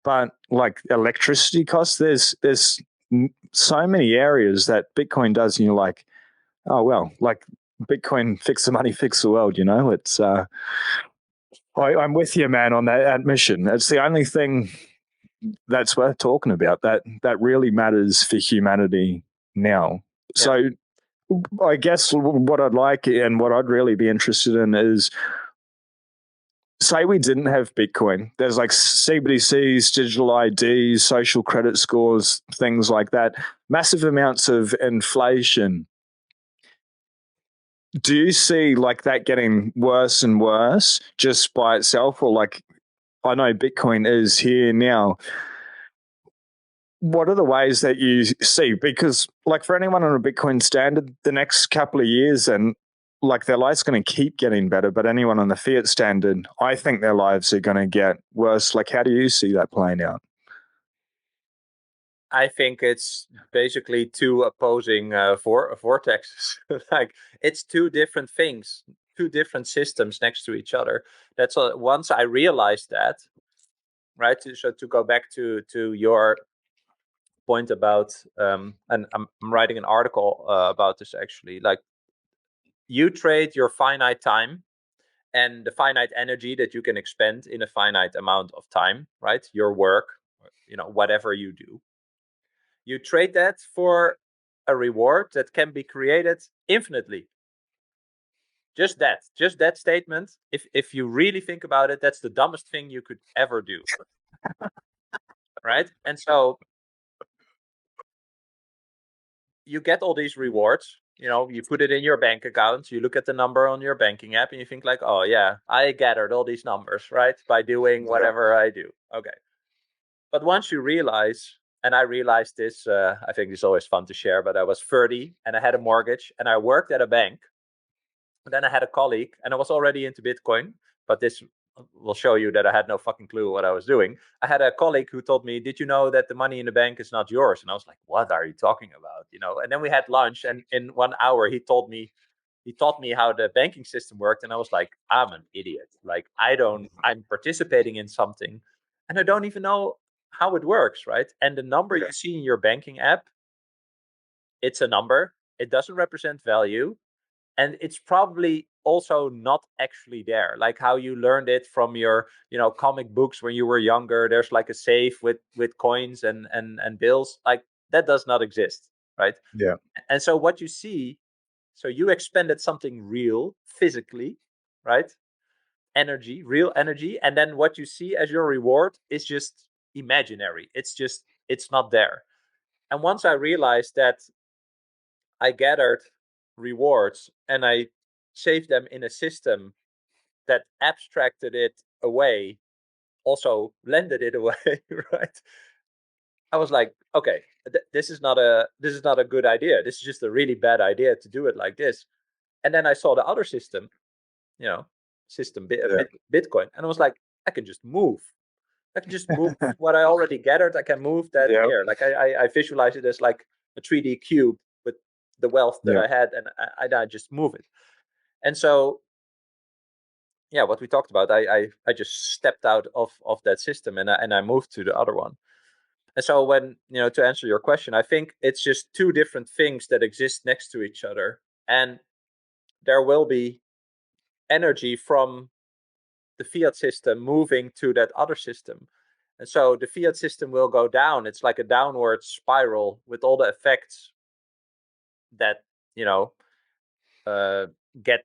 Speaker 2: but like electricity costs. There's so many areas that Bitcoin does, and you're like, oh well, like Bitcoin fix the money, fix the world. It's I'm with you, man, on that admission. It's the only thing that's worth talking about. That really matters for humanity now.
Speaker 1: Yeah.
Speaker 2: So I guess what I'd like and what I'd really be interested in is, say we didn't have Bitcoin. There's like CBDCs, digital IDs, social credit scores, things like that, massive amounts of inflation. Do you see like that getting worse and worse just by itself? Or like, I know Bitcoin is here now. What are the ways that you see? Because like for anyone on a Bitcoin standard, the next couple of years and like their life's going to keep getting better, but anyone on the fiat standard, I think their lives are going to get worse. Like, how do you see that playing out?
Speaker 1: I think it's basically two opposing vortexes. Like it's two different things, two different systems next to each other. That's all. Once I realized that, right? So to go back to your point about, and I'm writing an article about this actually. Like you trade your finite time and the finite energy that you can expend in a finite amount of time, right? Your work, whatever you do. You trade that for a reward that can be created infinitely. Just that statement. If you really think about it, that's the dumbest thing you could ever do, right? And so you get all these rewards. You put it in your bank account. You look at the number on your banking app, and you think like, oh yeah, I gathered all these numbers, right, by doing whatever I do. Okay, but once you realize, and I realized this, I think it's always fun to share, but I was 30 and I had a mortgage and I worked at a bank. Then I had a colleague and I was already into Bitcoin, but this will show you that I had no fucking clue what I was doing. I had a colleague who told me, did you know that the money in the bank is not yours? And I was like, what are you talking about? And then we had lunch, and in 1 hour he taught me how the banking system worked. And I was like, I'm an idiot. Like, I'm participating in something and I don't even know how it works, right? And the number you see in your banking app, it's a number. It doesn't represent value. And it's probably also not actually there, like how you learned it from your comic books when you were younger. There's like a safe with coins and bills. Like that does not exist, right?
Speaker 2: Yeah.
Speaker 1: And so what you see, so you expended something real physically, right? Energy, real energy, and then what you see as your reward is just imaginary. It's not there. And once I realized that I gathered rewards and I saved them in a system that abstracted it away, also lended it away, right? I was like, okay, this is not a good idea. This is just a really bad idea to do it like this. And then I saw the other system, you know, Bitcoin, and I was like, I can just move. I can just move what I already gathered. I can move that here. Like I visualize it as like a 3D cube with the wealth that I had, and I just move it. And so, yeah, what we talked about, I just stepped out of that system and I moved to the other one. And so when, to answer your question, I think it's just two different things that exist next to each other, and there will be energy from the fiat system moving to that other system. And so the fiat system will go down. It's like a downward spiral with all the effects that, uh, get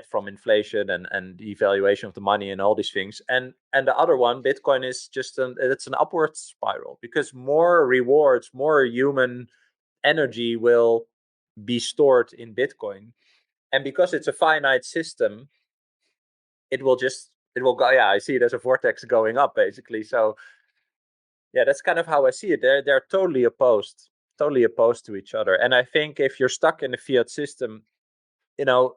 Speaker 1: from inflation and the evaluation of the money and all these things. And the other one, Bitcoin, is just it's an upward spiral, because more rewards, more human energy will be stored in Bitcoin. And because it's a finite system, it will go. Yeah, I see it as a vortex going up, basically. So yeah, that's kind of how I see it. They're totally opposed to each other. And I think if you're stuck in the fiat system, you know,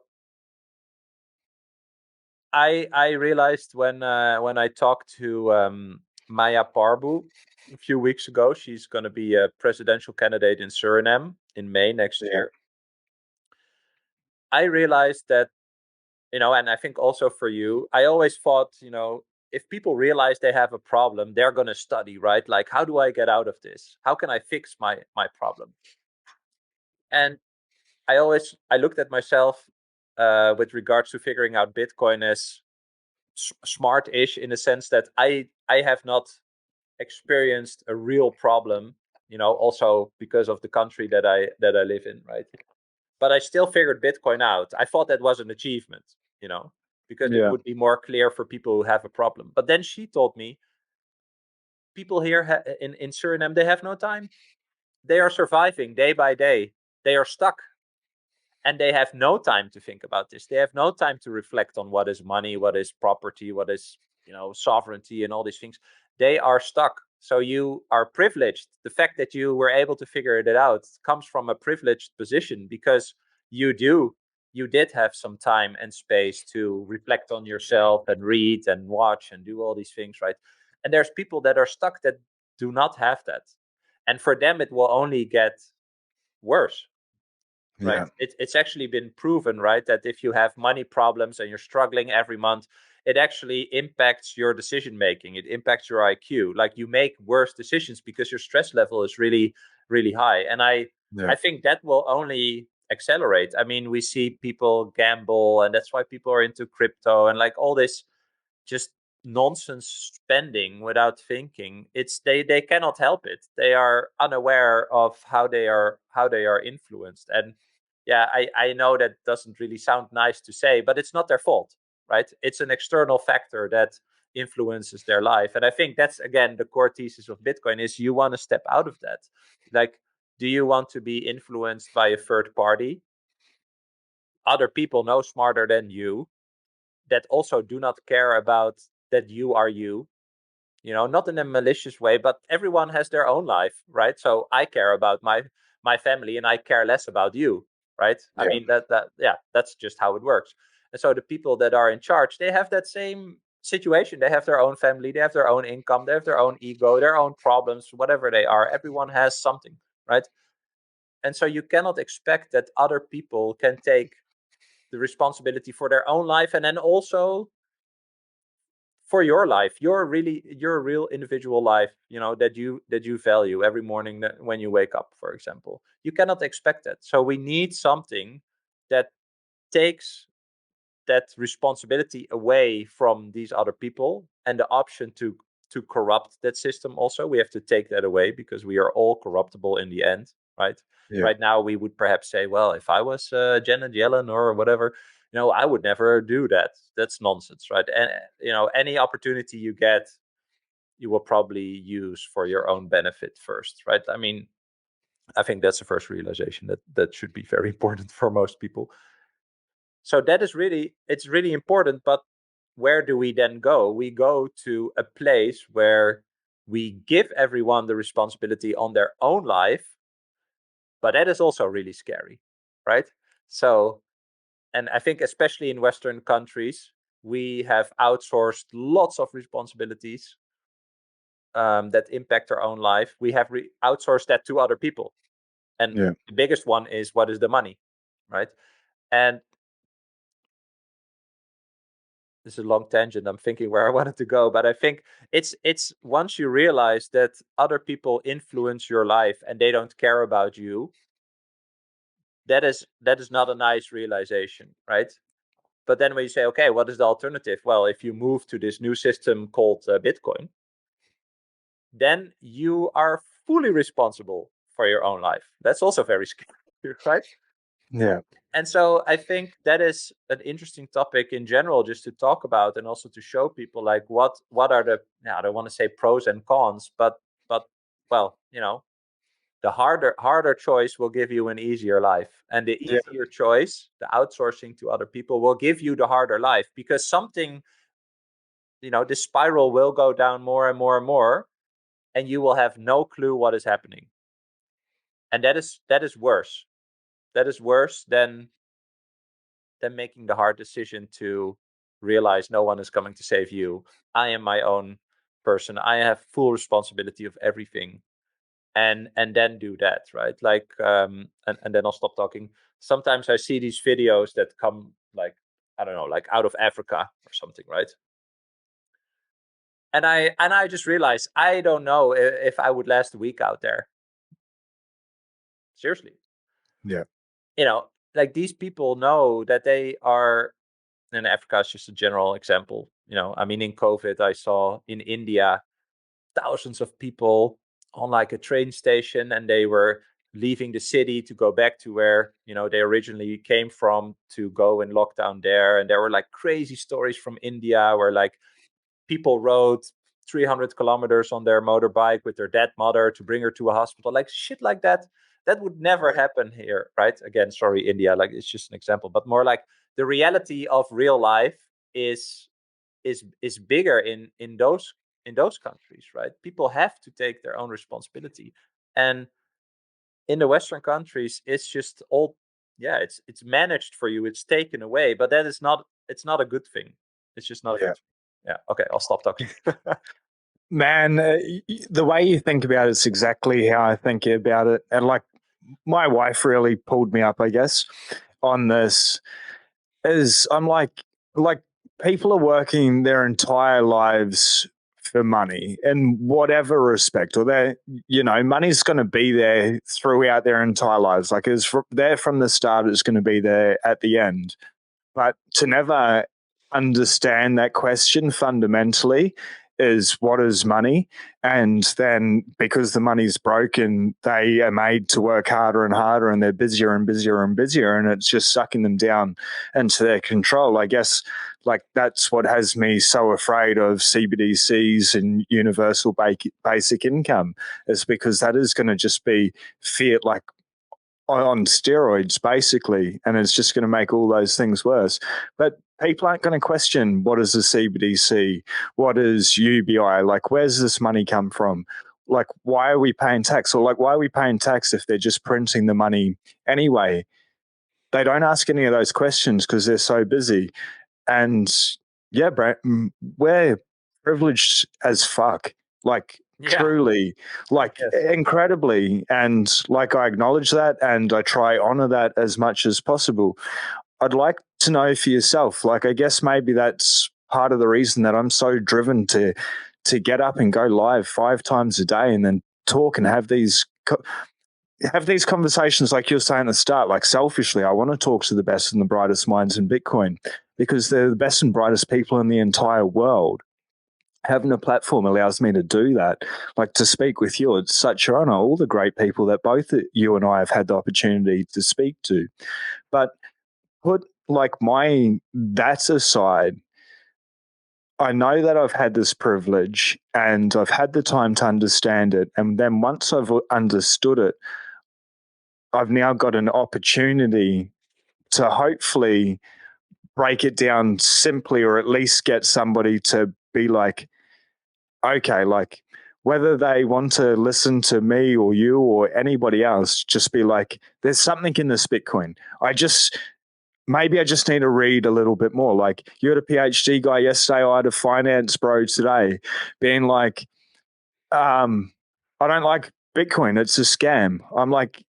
Speaker 1: I realized when I talked to Maya Parbu a few weeks ago. She's going to be a presidential candidate in Suriname in May next year. I realized that, and I think also for you, I always thought, if people realize they have a problem, they're going to study, right? Like, how do I get out of this? How can I fix my problem? And I looked at myself with regards to figuring out Bitcoin as smart-ish, in a sense that I have not experienced a real problem, also because of the country that I live in, right? But I still figured Bitcoin out. I thought that was an achievement, because it would be more clear for people who have a problem. But then she told me, people here in Suriname, they have no time. They are surviving day by day. They are stuck. And they have no time to think about this. They have no time to reflect on what is money, what is property, what is, sovereignty, and all these things. They are stuck. So you are privileged. The fact that you were able to figure it out comes from a privileged position, because you did have some time and space to reflect on yourself and read and watch and do all these things, right? And there's people that are stuck that do not have that. And for them, it will only get worse. Right.
Speaker 2: Yeah.
Speaker 1: It's actually been proven, right, that if you have money problems and you're struggling every month, it actually impacts your decision making. It impacts your IQ. Like, you make worse decisions because your stress level is really, really high. And I think that will only accelerate. I mean, we see people gamble, and that's why people are into crypto and like all this just nonsense spending without thinking. It's they cannot help it. They are unaware of how they are influenced. And yeah, I know that doesn't really sound nice to say, but it's not their fault, right? It's an external factor that influences their life. And I think that's, again, the core thesis of Bitcoin is you want to step out of that. Like, do you want to be influenced by a third party, other people no smarter than you, that also do not care about that you are you, not in a malicious way, but everyone has their own life, right? So I care about my family, and I care less about you, right? I mean, that's just how it works. And so the people that are in charge, they have that same situation. They have their own family, they have their own income, they have their own ego, their own problems, whatever they are. Everyone has something, right? And so you cannot expect that other people can take the responsibility for their own life, and then also for your life, your real individual life, that you value every morning when you wake up, for example. You cannot expect that. So we need something that takes that responsibility away from these other people, and the option to corrupt that system also, we have to take that away, because we are all corruptible in the end, right? Right now we would perhaps say, well, if I was Janet Yellen or whatever, I would never do that. That's nonsense, right? And any opportunity you get, you will probably use for your own benefit first, right? I mean, I think that's the first realization that should be very important for most people. So it's really important. But where do we then go? We go to a place where we give everyone the responsibility on their own life, but that is also really scary, right? So, and I think especially in Western countries, we have outsourced lots of responsibilities that impact our own life. We have outsourced that to other people. And the biggest one is, what is the money, right? And this is a long tangent. I'm thinking where I wanted to go, but I think it's once you realize that other people influence your life and they don't care about you, that is not a nice realization, right? But then when you say, okay, what is the alternative? Well, if you move to this new system called Bitcoin, then you are fully responsible for your own life. That's also very scary, right?
Speaker 2: Yeah.
Speaker 1: And so I think that is an interesting topic in general, just to talk about, and also to show people like what are the, I don't want to say pros and cons, but well, the harder choice will give you an easier life, and the easier choice, the outsourcing to other people, will give you the harder life, because something, this spiral will go down more and more and more, and you will have no clue what is happening. And that is worse. That is worse than making the hard decision to realize no one is coming to save you. I am my own person. I have full responsibility of everything. And then do that, right? Like, and then I'll stop talking. Sometimes I see these videos that come, like, I don't know, like out of Africa or something, right? I just realized I don't know if I would last a week out there. Seriously.
Speaker 2: Yeah.
Speaker 1: Like these people know that they are, and Africa is just a general example. I mean, in COVID, I saw in India thousands of people on like a train station, and they were leaving the city to go back to where they originally came from to go in lockdown there. And there were like crazy stories from India where like people rode 300 kilometers on their motorbike with their dead mother to bring her to a hospital, like shit like that. That would never happen here, right? Again, sorry, India, like it's just an example, but more like the reality of real life is is bigger in those countries, right? People have to take their own responsibility. And in the Western countries, it's just all, yeah, it's managed for you, it's taken away, but that is not, it's not a good thing. It's just not a good thing. Yeah, okay, I'll stop talking.
Speaker 2: Man, the way you think about it is exactly how I think about it. And like my wife really pulled me up, I guess, on this is I'm like people are working their entire lives for money in whatever respect, or money's going to be there throughout their entire lives. Like it's there from the start, it's going to be there at the end. But to never understand that question fundamentally is what is money? And then because the money's broken, they are made to work harder and harder, and they're busier and busier and busier, and it's just sucking them down into their control. I guess like that's what has me so afraid of CBDCs and universal basic income, is because that is going to just be fiat like on steroids, basically, and it's just going to make all those things worse. But people aren't going to question what is a CBDC, what is UBI, like where's this money come from? Like, why are we paying tax? Or like, why are we paying tax if they're just printing the money anyway? They don't ask any of those questions because they're so busy. And yeah, Brett, we're privileged as fuck. Like
Speaker 1: Yeah.
Speaker 2: truly, like incredibly. And like I acknowledge that and I try honor that as much as possible. I'd like to know for yourself, like I guess maybe that's part of the reason that I'm so driven to get up and go live 5 times a day and then talk and have these conversations like you're saying at the start. Like selfishly, I want to talk to the best and the brightest minds in Bitcoin because they're the best and brightest people in the entire world. Having a platform allows me to do that. Like to speak with you, it's such an honor. All the great people that both you and I have had the opportunity to speak to. But put like that aside, I know that I've had this privilege and I've had the time to understand it. And then once I've understood it, I've now got an opportunity to hopefully break it down simply, or at least get somebody to be like, okay, like whether they want to listen to me or you or anybody else, just be like, there's something in this Bitcoin. Maybe I just need to read a little bit more. Like you had a PhD guy yesterday, I had a finance bro today being like, I don't like Bitcoin. It's a scam. I'm like,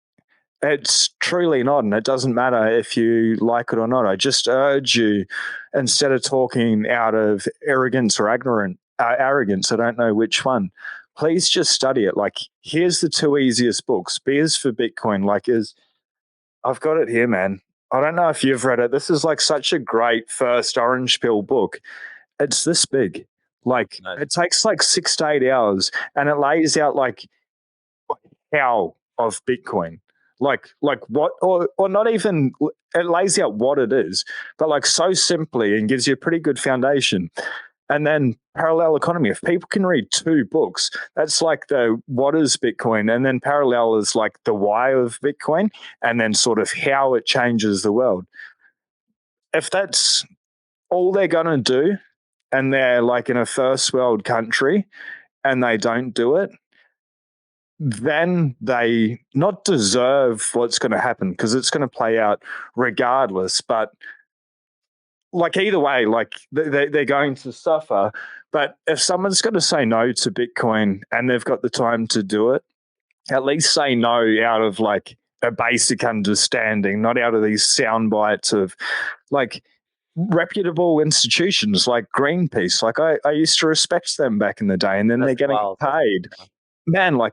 Speaker 2: it's truly not, and it doesn't matter if you like it or not. I just urge you, instead of talking out of arrogance or arrogance, I don't know which one, please just study it. Like, here's the 2 easiest books. Beers for Bitcoin, I've got it here, man. I don't know if you've read it. This is like such a great first orange pill book. It's this big. Like,
Speaker 1: Nice.
Speaker 2: it takes like 6 to 8 hours, and it lays out like how of Bitcoin. Like what, or not even, it lays out what it is, but like so simply, and gives you a pretty good foundation. And then parallel economy. If people can read 2 books, that's like the what is Bitcoin, and then parallel is like the why of Bitcoin, and then sort of how it changes the world. If that's all they're going to do, and they're like in a first world country, and they don't do it, then they not deserve what's going to happen, because it's going to play out regardless. But like either way, like they're going to suffer. But if someone's going to say no to Bitcoin and they've got the time to do it, at least say no out of like a basic understanding, not out of these sound bites of like, reputable institutions like Greenpeace. Like I used to respect them back in the day, and then
Speaker 1: That's
Speaker 2: they're getting
Speaker 1: wild.
Speaker 2: paid. Man, like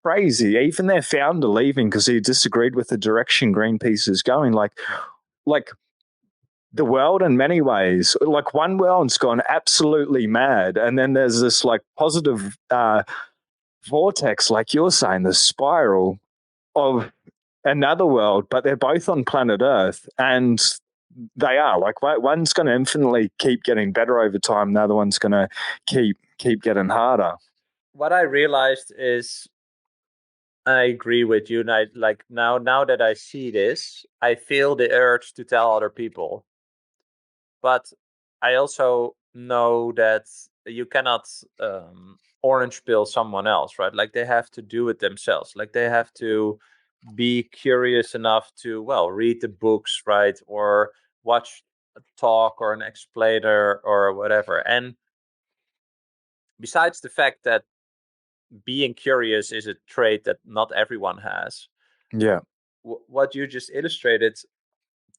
Speaker 2: crazy. Even their founder leaving because he disagreed with the direction Greenpeace is going. Like the world in many ways, like one world's gone absolutely mad, and then there's this like positive vortex, like you're saying, the spiral of another world, but they're both on planet Earth, and they are like one's going to infinitely keep getting better over time. The other one's going to keep getting harder.
Speaker 1: What I realized is I agree with you. And I like now that I see this, I feel the urge to tell other people. But I also know that you cannot orange pill someone else, right? Like they have to do it themselves. Like they have to be curious enough to, well, read the books, right? Or watch a talk or an explainer or whatever. And besides the fact that being curious is a trait that not everyone has,
Speaker 2: Yeah.
Speaker 1: What you just illustrated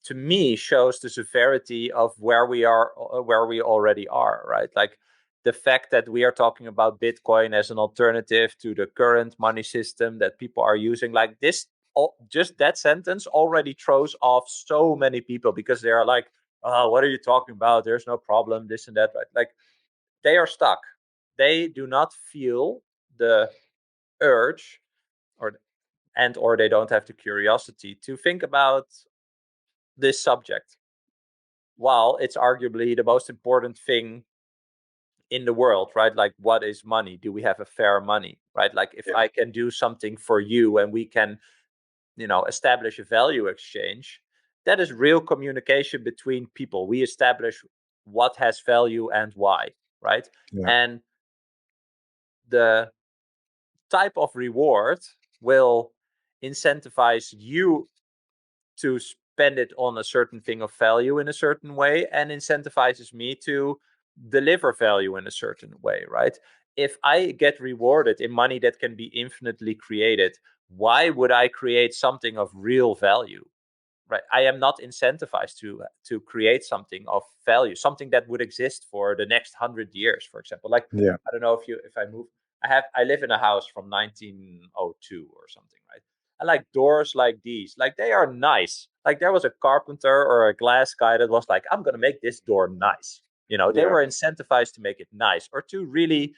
Speaker 1: to me shows the severity of where we are, where we already are, right? Like the fact that we are talking about Bitcoin as an alternative to the current money system that people are using, like this, just that sentence already throws off so many people because they are like, oh, what are you talking about? There's no problem, this and that, right? Like they are stuck. They do not feel the urge or they don't have the curiosity to think about this subject, while it's arguably the most important thing in the world, right? Like, what is money? Do we have a fair money, right? Like, if I can do something for you and we can, establish a value exchange, that is real communication between people. We establish what has value and why, right?
Speaker 2: Yeah.
Speaker 1: And the type of reward will incentivize you to spend it on a certain thing of value in a certain way, and incentivizes me to deliver value in a certain way, right? If I get rewarded in money that can be infinitely created, why would I create something of real value? Right, I am not incentivized to create something of value, something that would exist for the next 100 years, for example. Like,
Speaker 2: Yeah.
Speaker 1: I don't know if I move, I live in a house from 1902 or something, right? And like doors like these, like they are nice. Like there was a carpenter or a glass guy that was like, I'm gonna make this door nice. They were incentivized to make it nice or to really,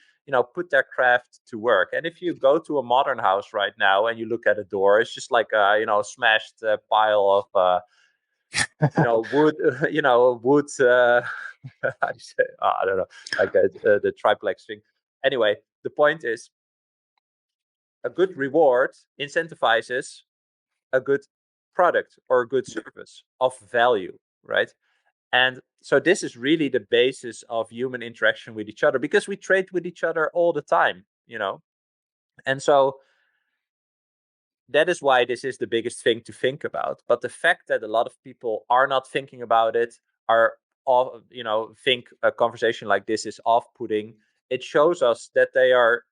Speaker 1: put their craft to work. And if you go to a modern house right now and you look at a door, it's just like a, smashed pile of, wood, wood, how do you say, I don't know, like the triplex thing. Anyway, the point is a good reward incentivizes a good product or a good service of value, right? And so this is really the basis of human interaction with each other, because we trade with each other all the time, And so that is why this is the biggest thing to think about. But the fact that a lot of people are not thinking about it, are all, think a conversation like this is off-putting, it shows us that they are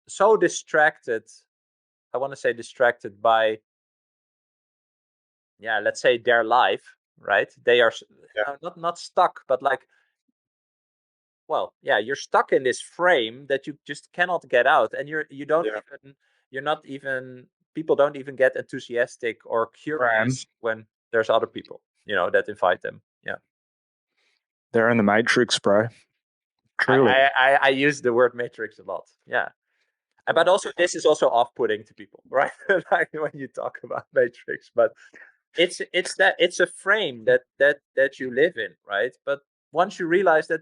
Speaker 1: so distracted. I want to say distracted by, let's say their life, right? They are not stuck, but like, well, you're stuck in this frame that you just cannot get out, and you're not even people don't even get enthusiastic or curious when there's other people, that invite them.
Speaker 2: They're in the matrix, bro. Truly.
Speaker 1: I use the word matrix a lot. But also this is also off-putting to people, right? Like when you talk about matrix, but it's a frame that you live in, right? But once you realize that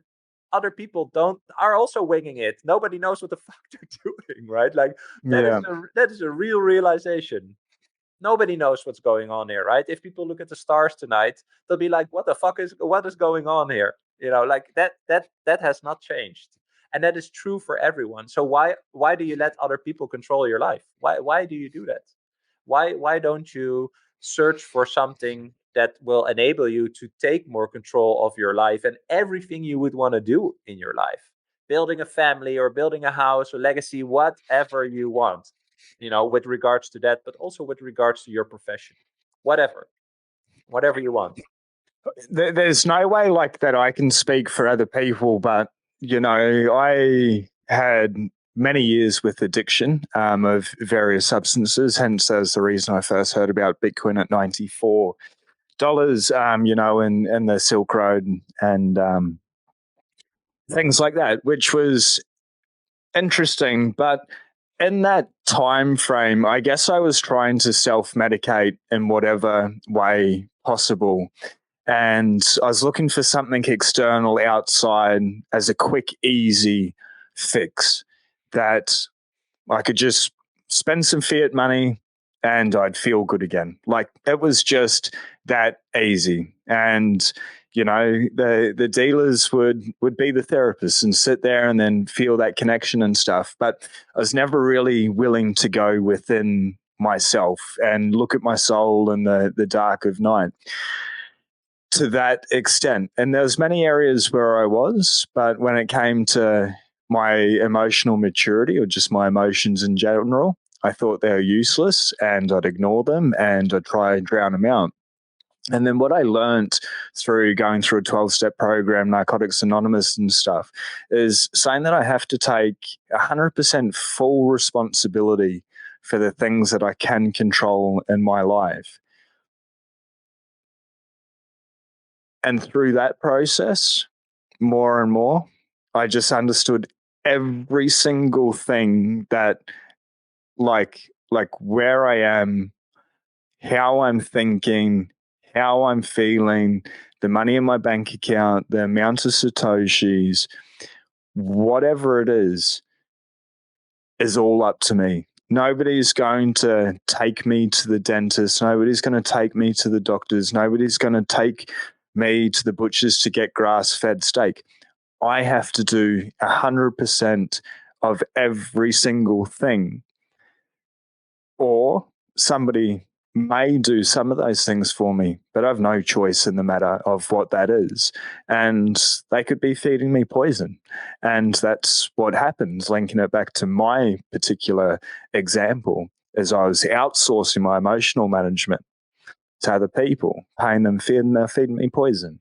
Speaker 1: other people are also winging it, nobody knows what the fuck they're doing, right? Like that is a real realization. Nobody knows what's going on here, right? If people look at the stars tonight, they'll be like, what is going on here? Like that has not changed. And that is true for everyone. So why do you let other people control your life? Why do you do that? Why don't you search for something that will enable you to take more control of your life and everything you would want to do in your life? Building a family or building a house or legacy, whatever you want, with regards to that, but also with regards to your profession, whatever you want.
Speaker 2: There's no way like that I can speak for other people, but I had many years with addiction of various substances. Hence, that's the reason I first heard about Bitcoin at $94, in the Silk Road and things like that, which was interesting. But in that time frame, I guess I was trying to self-medicate in whatever way possible. And I was looking for something external outside as a quick, easy fix that I could just spend some fiat money and I'd feel good again. Like it was just that easy. And the dealers would be the therapists and sit there and then feel that connection and stuff. But I was never really willing to go within myself and look at my soul in the dark of night to that extent. And there's many areas where I was, but when it came to my emotional maturity or just my emotions in general, I thought they were useless and I'd ignore them and I'd try and drown them out. And then what I learned through going through a 12-step program, Narcotics Anonymous and stuff, is saying that I have to take 100% full responsibility for the things that I can control in my life. And through that process, more and more, I just understood every single thing that, like where I am, how I'm thinking, how I'm feeling, the money in my bank account, the amount of Satoshis, whatever it is all up to me. Nobody's going to take me to the dentist. Nobody's going to take me to the doctors. Nobody's going to take me to the butchers to get grass-fed steak. I have to do 100% of every single thing. Or somebody may do some of those things for me, but I've no choice in the matter of what that is. And they could be feeding me poison. And that's what happens, linking it back to my particular example, as I was outsourcing my emotional management to other people, paying them, feeding me poison.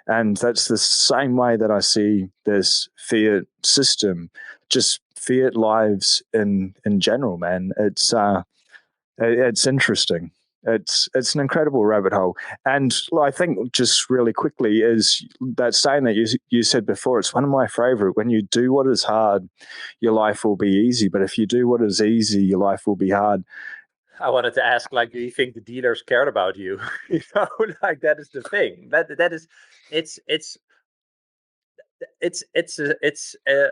Speaker 2: And that's the same way that I see this fiat system, just fiat lives in general, man. It's interesting. It's an incredible rabbit hole. And I think just really quickly is that saying that you said before, it's one of my favorite. When you do what is hard, your life will be easy. But if you do what is easy, your life will be hard.
Speaker 1: I wanted to ask, like, do you think the dealers cared about you? Like that is the thing. That is, it's it's it's it's a, it's a,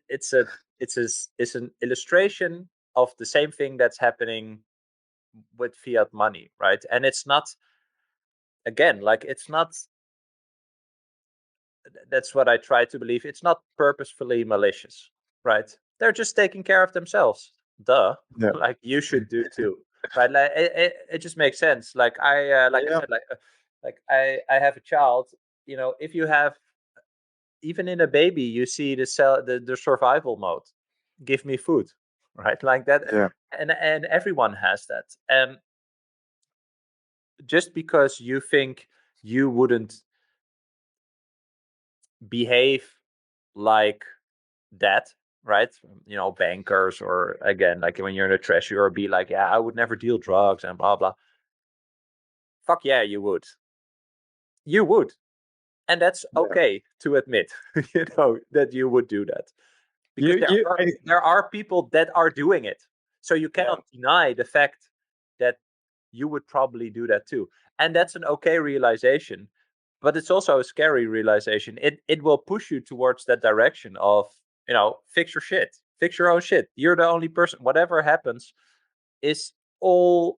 Speaker 1: it's a it's an illustration of the same thing that's happening with fiat money, right? And it's not, again, like it's not, that's what I try to believe, it's not purposefully malicious, right? They're just taking care of themselves. Duh.
Speaker 2: Yeah.
Speaker 1: Like you should do too, right? Like it just makes sense. Like I said, like I have a child. If you have, even in a baby, you see the survival mode. Give me food, right? Like that.
Speaker 2: Yeah.
Speaker 1: And everyone has that. And just because you think you wouldn't behave like that, right? Bankers, or again, like when you're in a treasury, or be like, yeah, I would never deal drugs and blah blah. Fuck yeah, you would. You would. And that's okay to admit, that you would do that. Because there are people that are doing it. So you cannot deny the fact that you would probably do that too. And that's an okay realization. But it's also a scary realization. It will push you towards that direction of, fix your shit. Fix your own shit. You're the only person. Whatever happens is all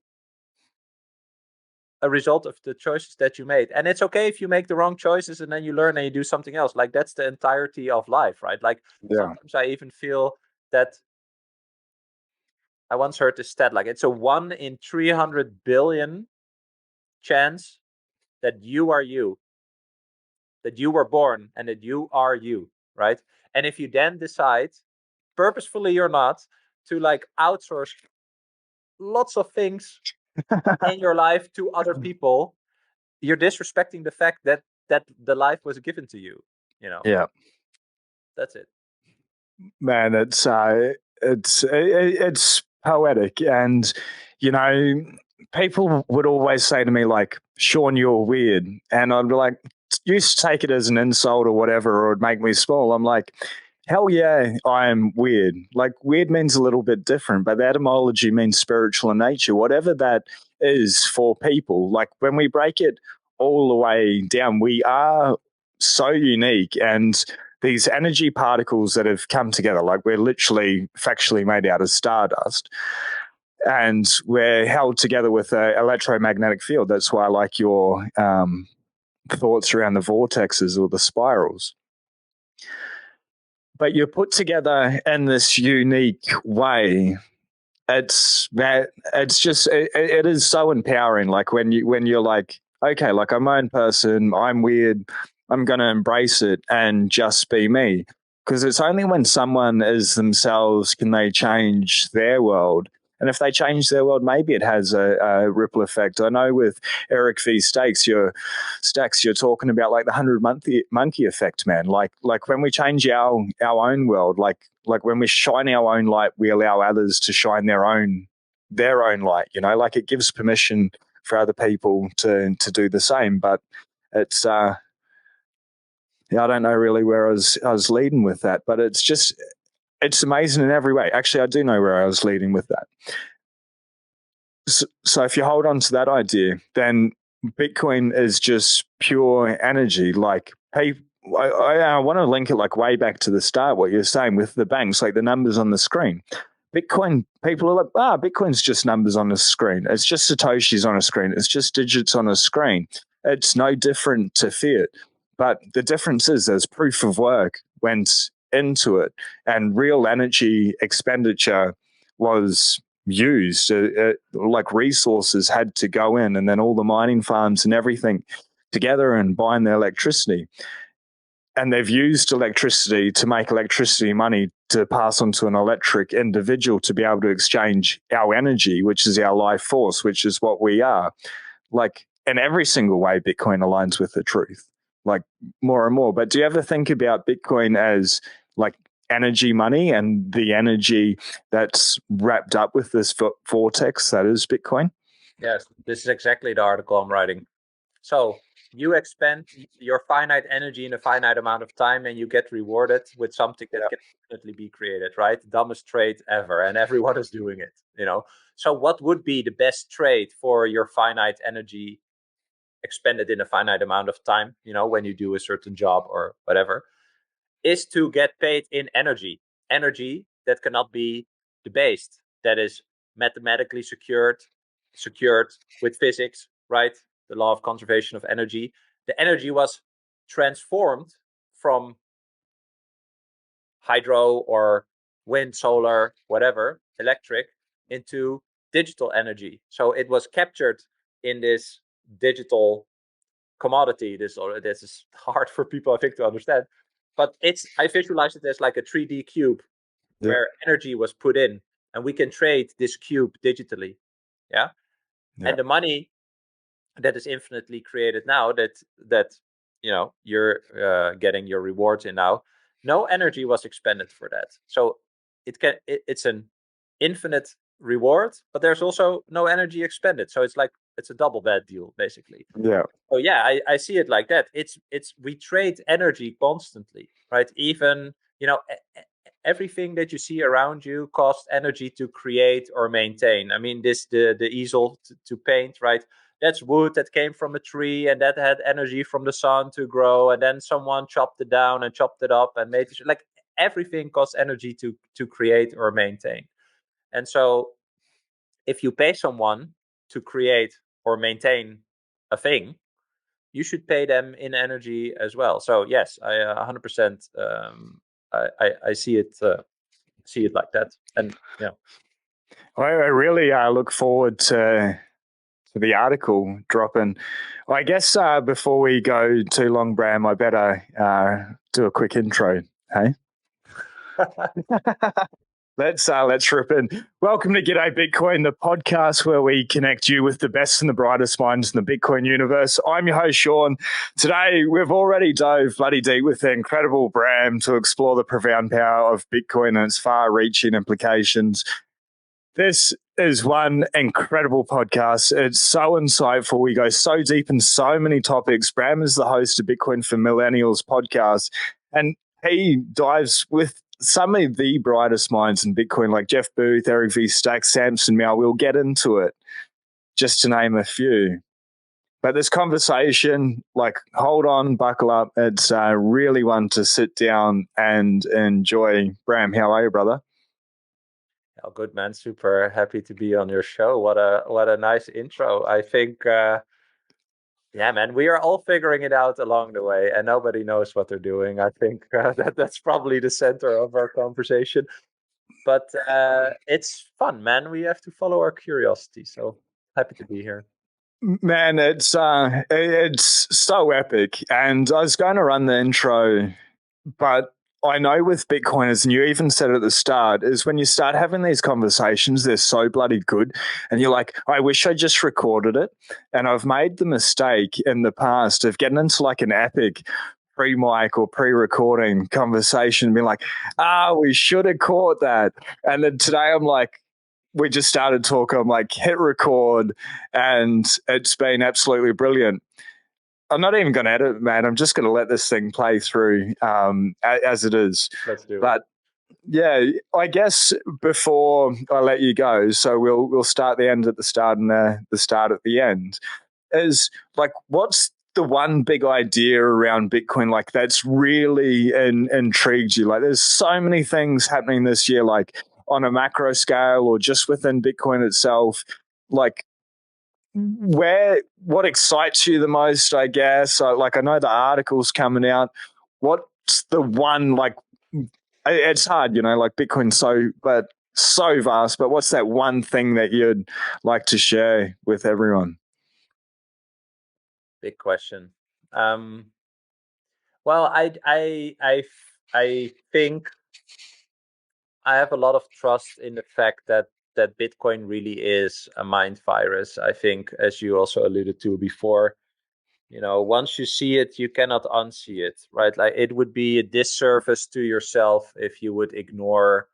Speaker 1: a result of the choices that you made. And it's okay if you make the wrong choices and then you learn and you do something else. Like that's the entirety of life, right? Like sometimes I even feel that, I once heard this stat, like it's a 1 in 300 billion chance that you are you, that you were born and that you are you, right? And if you then decide, purposefully or not, to like outsource lots of things in your life to other people, you're disrespecting the fact that the life was given to you.
Speaker 2: Yeah.
Speaker 1: That's it.
Speaker 2: Man, it's poetic, and people would always say to me like, "Sean, you're weird," and I'd be like, used to take it as an insult or whatever, or it'd make me small. I'm like, hell yeah, I am weird. Like, weird means a little bit different, but the etymology means spiritual in nature, whatever that is for people. Like, when we break it all the way down, we are so unique, and these energy particles that have come together, like we're literally factually made out of stardust, and we're held together with an electromagnetic field. That's why I like your thoughts around the vortexes or the spirals. But you're put together in this unique way. It is so empowering. Like when you're like, okay, like I'm my own person, I'm weird, I'm gonna embrace it and just be me. Because it's only when someone is themselves can they change their world. And if they change their world, maybe it has a ripple effect. I know with Eric V. Stacks, you're talking about like the 100 monkey effect, man. Like when we change our own world, like when we shine our own light, we allow others to shine their own light. Like it gives permission for other people to do the same. But it's yeah, I don't know really where I was leading with that, but it's amazing in every way. Actually, I do know where I was leading with that. So if you hold on to that idea, then Bitcoin is just pure energy. Like, hey, I want to link it like way back to the start, what you're saying with the banks, like the numbers on the screen. Bitcoin, people are like, Bitcoin's just numbers on a screen. It's just Satoshis on a screen. It's just digits on a screen. It's no different to fiat. But the difference is there's proof of work went into it, and real energy expenditure was used. Like resources had to go in, and then all the mining farms and everything together and buying the electricity. And they've used electricity to make electricity money to pass on to an electric individual to be able to exchange our energy, which is our life force, which is what we are. Like in every single way, Bitcoin aligns with the truth, like more and more. But do you ever think about Bitcoin as like energy money and the energy that's wrapped up with this vortex that is Bitcoin?
Speaker 1: Yes, this is exactly the article I'm writing. So you expend your finite energy in a finite amount of time, and you get rewarded with something that can definitely be created, right? Dumbest trade ever, and everyone is doing it, So what would be the best trade for your finite energy expended in a finite amount of time, when you do a certain job or whatever, is to get paid in energy that cannot be debased, that is mathematically secured with physics, right? The law of conservation of energy. The energy was transformed from hydro or wind, solar, whatever, electric, into digital energy. So it was captured in this digital commodity. This is hard for people, I think, to understand. But I visualize it as like a 3D cube where energy was put in, and we can trade this cube digitally. Yeah. And the money that is infinitely created now, that you're getting your rewards in now, no energy was expended for that. So it's an infinite reward, but there's also no energy expended. So it's a double bad deal, basically.
Speaker 2: Yeah.
Speaker 1: So yeah, I see it like that. We trade energy constantly, right? Even everything that you see around you costs energy to create or maintain. I mean, the easel to paint, right? That's wood that came from a tree, and that had energy from the sun to grow, and then someone chopped it down and chopped it up and made it. Like everything costs energy to create or maintain. And so, if you pay someone to create or maintain a thing, you should pay them in energy as well. So yes, I 100%. I see it like that, and yeah.
Speaker 2: I really look forward to the article dropping. Well, I guess before we go too long, Bram, I better do a quick intro. Hey. Let's rip in. Welcome to G'day Bitcoin, the podcast where we connect you with the best and the brightest minds in the Bitcoin universe. I'm your host, Sean. Today, we've already dove bloody deep with the incredible Bram to explore the profound power of Bitcoin and its far-reaching implications. This is one incredible podcast. It's so insightful. We go so deep in so many topics. Bram is the host of Bitcoin for Millennials podcast, and he dives with some of the brightest minds in Bitcoin, like Jeff Booth, Eric V. Stack, Samson Meow. We'll get into it, just to name a few. But this conversation, like, hold on, buckle up. It's really one to sit down and enjoy. Bram, how are you, brother?
Speaker 1: Oh, good, man. Super happy to be on your show. What a nice intro. I think, yeah, man, we are all figuring it out along the way, and nobody knows what they're doing. I think that's probably the center of our conversation. But it's fun, man. We have to follow our curiosity. So happy to be here.
Speaker 2: Man, it's so epic. And I was going to run the intro, but I know with Bitcoiners, and you even said at the start, is when you start having these conversations, they're so bloody good. And you're like, I wish I just recorded it. And I've made the mistake in the past of getting into like an epic pre-mic or pre-recording conversation and being like, we should have caught that. And then today I'm like, we just started talking. I'm like, hit record, and it's been absolutely brilliant. I'm not even going to edit, man. I'm just going to let this thing play through as it is.
Speaker 1: Let's do it.
Speaker 2: But yeah, I guess before I let you go, so we'll start the end at the start and the start at the end. Is like, what's the one big idea around Bitcoin like that's really intrigued you? Like, there's so many things happening this year, like on a macro scale or just within Bitcoin itself. Like, what excites you the most, I guess? Like, I know the article's coming out. What's the one, like, it's hard, like Bitcoin's so vast, but what's that one thing that you'd like to share with everyone?
Speaker 1: Big question. Well, I think I have a lot of trust in the fact that Bitcoin really is a mind virus. I think, as you also alluded to before, once you see it, you cannot unsee it, right? Like, it would be a disservice to yourself if you would ignore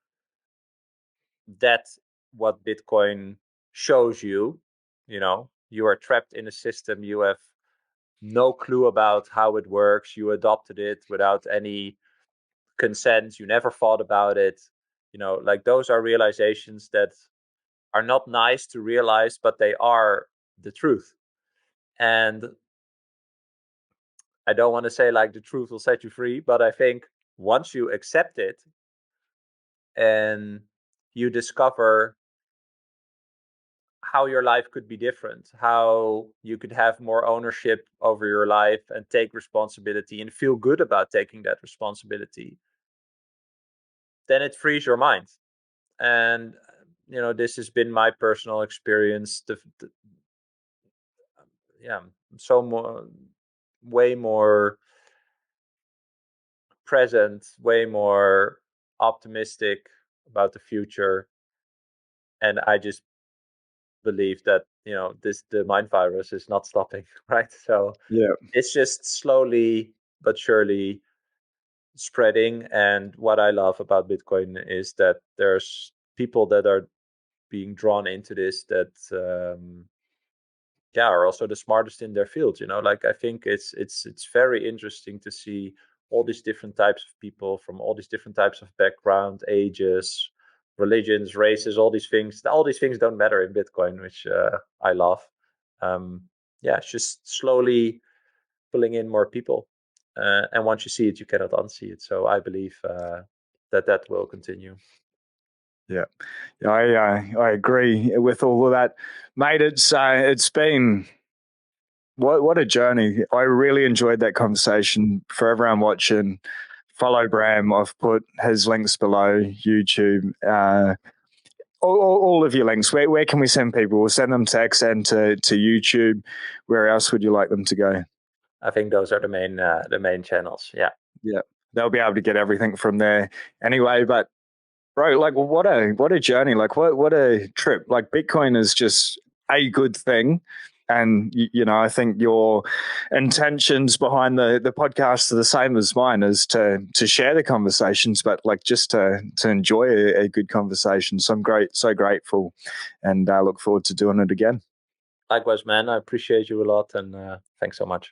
Speaker 1: that what Bitcoin shows you. You are trapped in a system. You have no clue about how it works. You adopted it without any consent. You never thought about it. Like, those are realizations that are not nice to realize, but they are the truth. And I don't want to say like the truth will set you free, but I think once you accept it and you discover how your life could be different, how you could have more ownership over your life and take responsibility and feel good about taking that responsibility, then it frees your mind. And this has been my personal experience. Yeah, so way more present, way more optimistic about the future. And I just believe that the mind virus is not stopping, right? So
Speaker 2: Yeah,
Speaker 1: it's just slowly but surely spreading. And what I love about Bitcoin is that there's people that are being drawn into this that are also the smartest in their field. Like, I think it's very interesting to see all these different types of people from all these different types of background, ages, religions, races. All these things don't matter in Bitcoin, which I love. It's just slowly pulling in more people, and once you see it, you cannot unsee it. So I believe that will continue.
Speaker 2: yeah, I agree with all of that, mate. It's been what a journey. I really enjoyed that conversation. For everyone watching, follow Bram. I've put his links below, YouTube, all of your links. Where can we send people? We'll send them text and to YouTube. Where else would you like them to go?
Speaker 1: I think those are the main channels. Yeah.
Speaker 2: Yeah, they'll be able to get everything from there anyway. But Bro, like what a journey, like what a trip. Like Bitcoin is just a good thing. And I think your intentions behind the podcast are the same as mine, is to share the conversations, but like just to enjoy a good conversation. So I'm so grateful, and I look forward to doing it again.
Speaker 1: Likewise, man. I appreciate you a lot, and thanks so much.